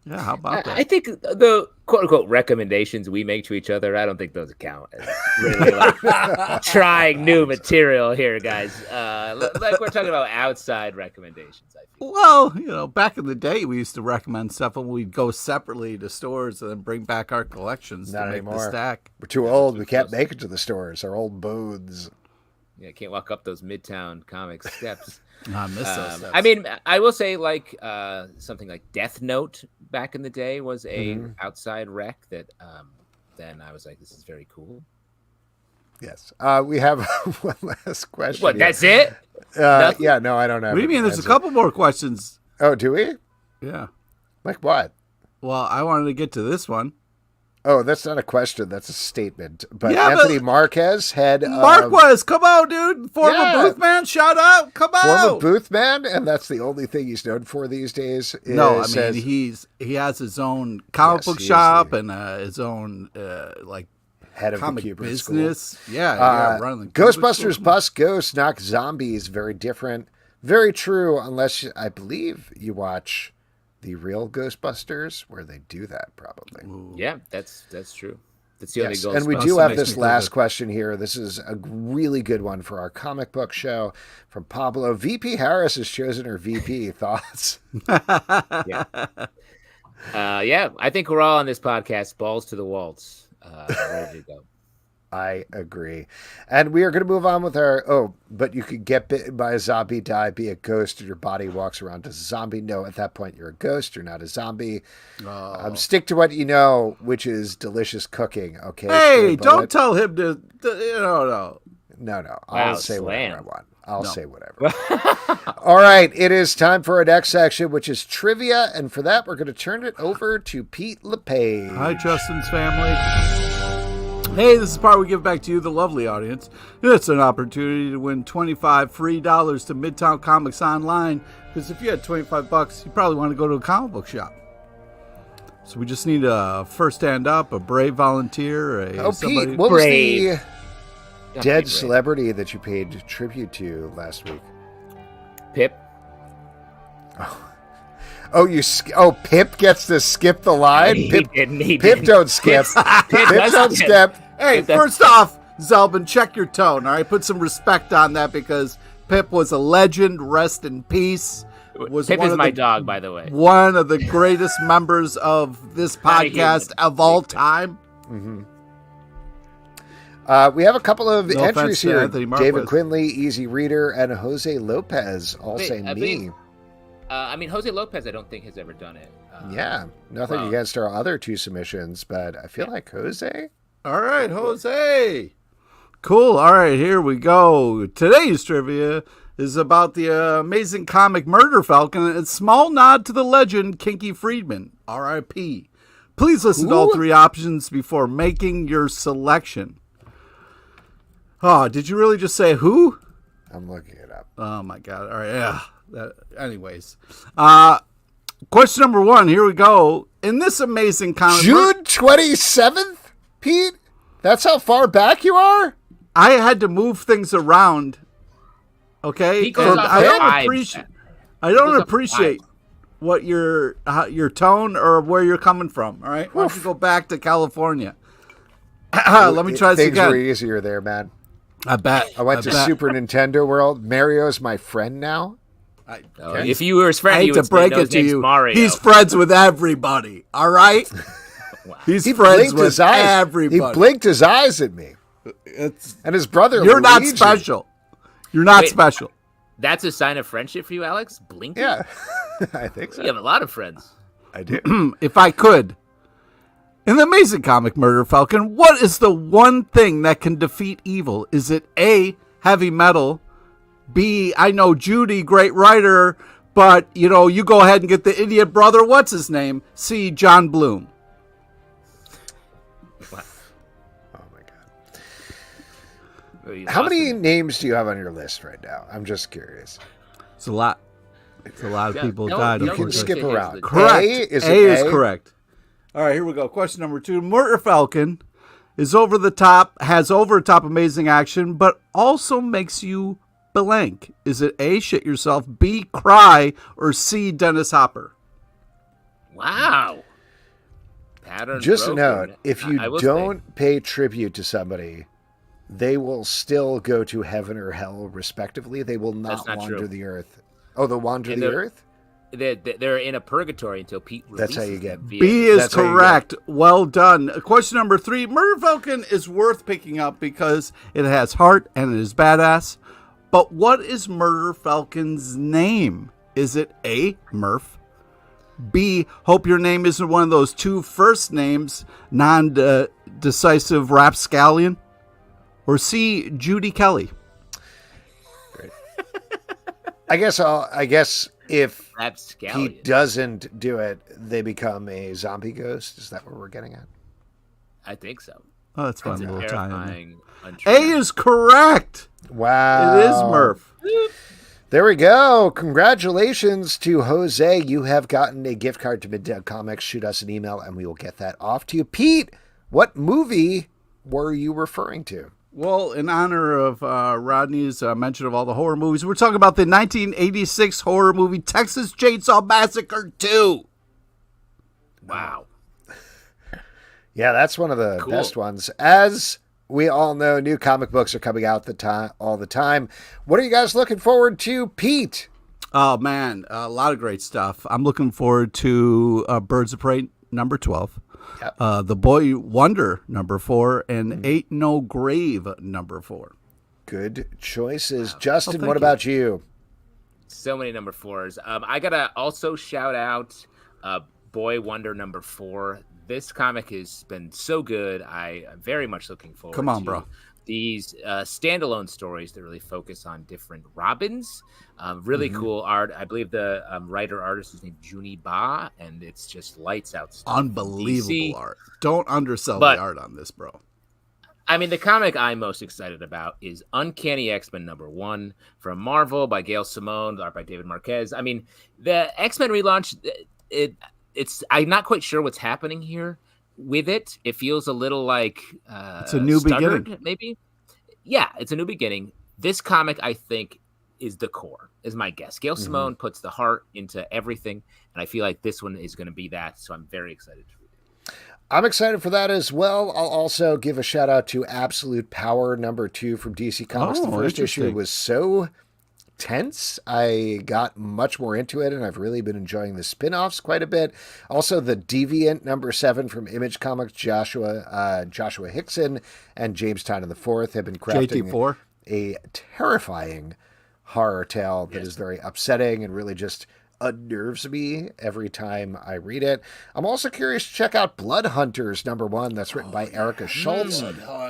Yeah, how about that? I think the quote-unquote recommendations we make to each other, I don't think those count as really like trying new material here, guys. Like we're talking about outside recommendations, I feel. Well, back in the day, we used to recommend stuff and we'd go separately to stores and then bring back our collections to make the stack. We're too old. We can't make it to the stores. Our old bones. Yeah, can't walk up those Midtown Comics steps. I miss those steps. I mean, I will say like something like Death Note back in the day was a outside rec that then I was like, this is very cool. Yes. We have one last question. What, that's it? Yeah, no, I don't know. What do you mean? There's a couple more questions. Oh, do we? Yeah. Like what? Well, I wanted to get to this one. Oh, that's not a question. That's a statement. But Anthony Marquez, Marquez, come on, dude. Former booth man, shout out. Come on. Former booth man, and that's the only thing he's known for these days. No, I mean, he has his own comic book shop and his own, head of comic the Cuban business. School. Running the Ghostbusters bust ghosts, knock zombies. Very different. Very true, unless I believe you watch the real Ghostbusters, where they do that probably. Ooh. Yeah, that's true. That's the only and we do have this last question here. This is a really good one for our comic book show from Pablo. VP Harris has chosen her VP. Thoughts? Yeah, I think we're all on this podcast balls to the waltz, ready to go. I agree. And we are going to move on with our, but you could get bitten by a zombie, die, be a ghost, and your body walks around as a zombie. No, at that point, you're a ghost. You're not a zombie. Stick to what you know, which is delicious cooking. Okay. Hey, don't tell him to, no. No. I'll say whatever I want. I'll say whatever. All right. It is time for our next section, which is trivia. And for that, we're going to turn it over to Pete LePage. Hi, Justin's family. Hey, this is the part we give back to you, the lovely audience. It's an opportunity to win $25 free to Midtown Comics online. Because if you had $25, you probably want to go to a comic book shop. So we just need a first stand up, a brave volunteer, somebody. Pete, what was the dead celebrity that you paid tribute to last week? Pip. Pip gets to skip the line? He didn't. Pip don't skip. Pip don't skip. Hey, first off, Zelbin, check your tone, all right? Put some respect on that because Pip was a legend. Rest in peace. Pip is my dog, by the way. One of the greatest members of this podcast of all time. Mm-hmm. We have a couple of entries here. David Quinley, Easy Reader, and Jose Lopez all say me. Jose Lopez, I don't think has ever done it. Nothing against our other two submissions, but I feel like Jose. All right, Jose. Cool. All right, here we go. Today's trivia is about the amazing comic Murder Falcon, and a small nod to the legend Kinky Friedman, R.I.P. Please listen to all three options before making your selection. Oh, did you really just say who? I'm looking it up. Oh, my God. All right, yeah. Anyways. Question number 1, here we go. In this amazing comic... June 27th, Pete? That's how far back you are? I had to move things around. Okay? I don't appreciate what your tone or where you're coming from. All right? Why don't you go back to California? Let me try this again. Things were easier there, man. I bet. I went to Super Nintendo World. Mario's my friend now. If you were his friend, I hate to break it to you. Mario. He's friends with everybody. All right? Wow. He's friends with everybody. He blinked his eyes at me. And his brother. You're not special. You're not special. That's a sign of friendship for you, Alex? Blinking? Yeah, I think so. You have a lot of friends. I do. If I could. In the amazing comic Murder Falcon, what is the one thing that can defeat evil? Is it A, heavy metal, B, I know Judy, great writer, but, you go ahead and get the idiot brother, what's his name? C, John Bloom. Wow. Oh, my God. How many names do you have on your list right now? I'm just curious. It's a lot. It's a lot of people died. You can skip around. Correct. A is correct. All right, here we go. Question number 2. Murder Falcon is over the top, has over the top amazing action, but also makes you blank. Is it A, shit yourself, B, cry, or C, Dennis Hopper? Wow. Pattern just broken. Note, if you don't pay tribute to somebody, they will still go to heaven or hell, respectively. They will not wander the earth. Oh, they'll wander the earth? They're in a purgatory until Pete releases. That's how you get. B is correct. Well done. Question number 3. Murder Falcon is worth picking up because it has heart and it is badass. But what is Murder Falcon's name? Is it A, Murph? B, hope your name isn't one of those 2 first names, non-decisive rapscallion? Or C, Judy Kelly? Great. I guess if he doesn't do it, they become a zombie ghost. Is that what we're getting at? I think so. Oh, that's fun. Little time. A is correct. Wow. It is Murph. There we go. Congratulations to Jose. You have gotten a gift card to Midtown Comics. Shoot us an email and we will get that off to you. Pete, what movie were you referring to? Well, in honor of Rodney's mention of all the horror movies, we're talking about the 1986 horror movie Texas Chainsaw Massacre 2. Wow. Yeah, that's one of the best ones. As we all know, new comic books are coming out all the time. What are you guys looking forward to, Pete? Oh, man, a lot of great stuff. I'm looking forward to Birds of Prey number 12. Yep. The Boy Wonder number 4 and Ain't No Grave number 4. Good choices. Justin, what about you? So many number 4s. I gotta also shout out Boy Wonder number 4. This comic has been so good. I am very much looking forward to these standalone stories that really focus on different Robins. Really cool art. I believe the writer-artist is named Junie Ba, and it's just lights out stuff. Unbelievable art. Don't undersell the art on this, bro. I mean, the comic I'm most excited about is Uncanny X-Men number 1 from Marvel by Gail Simone, art by David Marquez. I mean, the X-Men relaunch, it's I'm not quite sure what's happening here with it. It feels a little like it's a new beginning, maybe. Yeah, it's a new beginning. This comic, I think, is the core, is my guess. Gail Simone puts the heart into everything, and I feel like this one is going to be that. So I'm very excited to read it. I'm excited for that as well. I'll also give a shout out to Absolute Power number 2 from DC Comics. The first issue was so tense. I got much more into it, and I've really been enjoying the spin-offs quite a bit. Also, the Deviant number 7 from Image Comics, Joshua Hickson and James Tynion IV have been crafting a terrifying horror tale that is very upsetting and really just unnerves me every time I read it. I'm also curious to check out Blood Hunters number 1. That's written by Erica Schultz,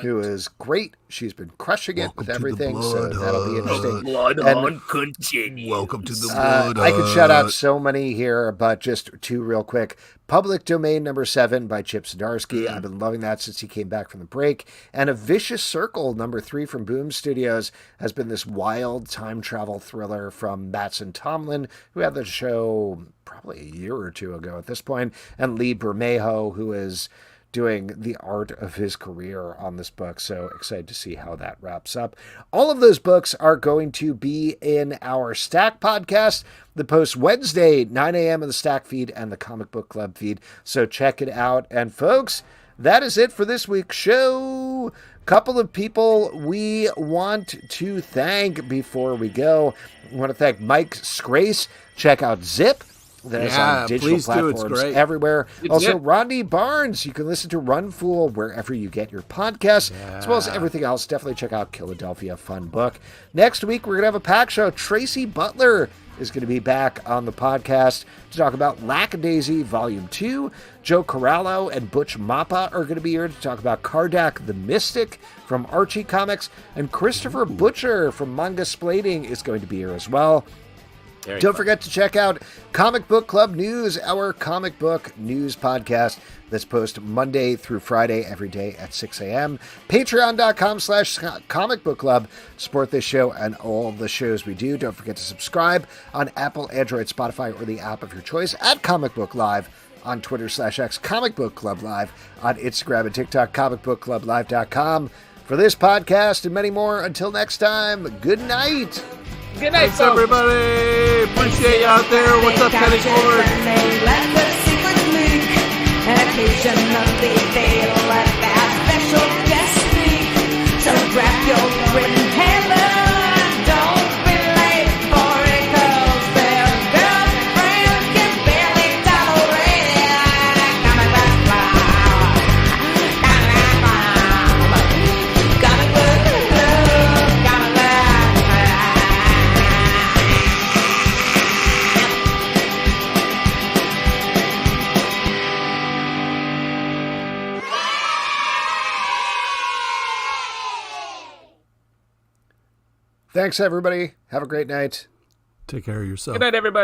who is great She's been crushing it with everything, so that'll be interesting. Blood Hunt continues. Welcome to the Blood I could shout out so many here, but just two real quick. Public Domain #7 by Chip Zdarsky. I've been loving that since he came back from the break. And A Vicious Circle #3 from Boom Studios has been this wild time travel thriller from Mattson Tomlin, who had the show probably a year or two ago at this point, and Lee Bermejo, who is doing the art of his career on this book. So excited to see how that wraps up. All of those books are going to be in our Stack podcast that posts Wednesday, 9 a.m. in the Stack feed and the Comic Book Club feed. So check it out. And folks, that is it for this week's show. Couple of people we want to thank before we go. We want to thank Mike Scrase. Check out Zip. That is on digital platforms everywhere. Also, Rodney Barnes. You can listen to Run Fool wherever you get your podcasts, as well as everything else. Definitely check out Philadelphia, fun book. Next week, we're going to have a pack show. Tracy Butler is going to be back on the podcast to talk about Lackadaisy Volume 2. Joe Corallo and Butch Mappa are going to be here to talk about Kardak the Mystic from Archie Comics. And Christopher Butcher from Manga Splating is going to be here as well. Don't forget to check out Comic Book Club News, our comic book news podcast that's posted Monday through Friday every day at 6 a.m. Patreon.com/Comic Book Club. Support this show and all the shows we do. Don't forget to subscribe on Apple, Android, Spotify, or the app of your choice at Comic Book Live. On Twitter/X, Comic Book Club Live. On Instagram and TikTok, comicbookclublive.com. For this podcast and many more, until next time, good night. Good night, thanks, everybody. Appreciate you out there. What's up, Teddy Ford? Let the secret leak. And occasionally they let that special guest speak. So grab your written hammer. Don't be late for it, 'cause their girlfriends can barely tolerate it. Coming back live. Coming back live. Coming back. Coming back. Thanks, everybody. Have a great night. Take care of yourself. Good night, everybody.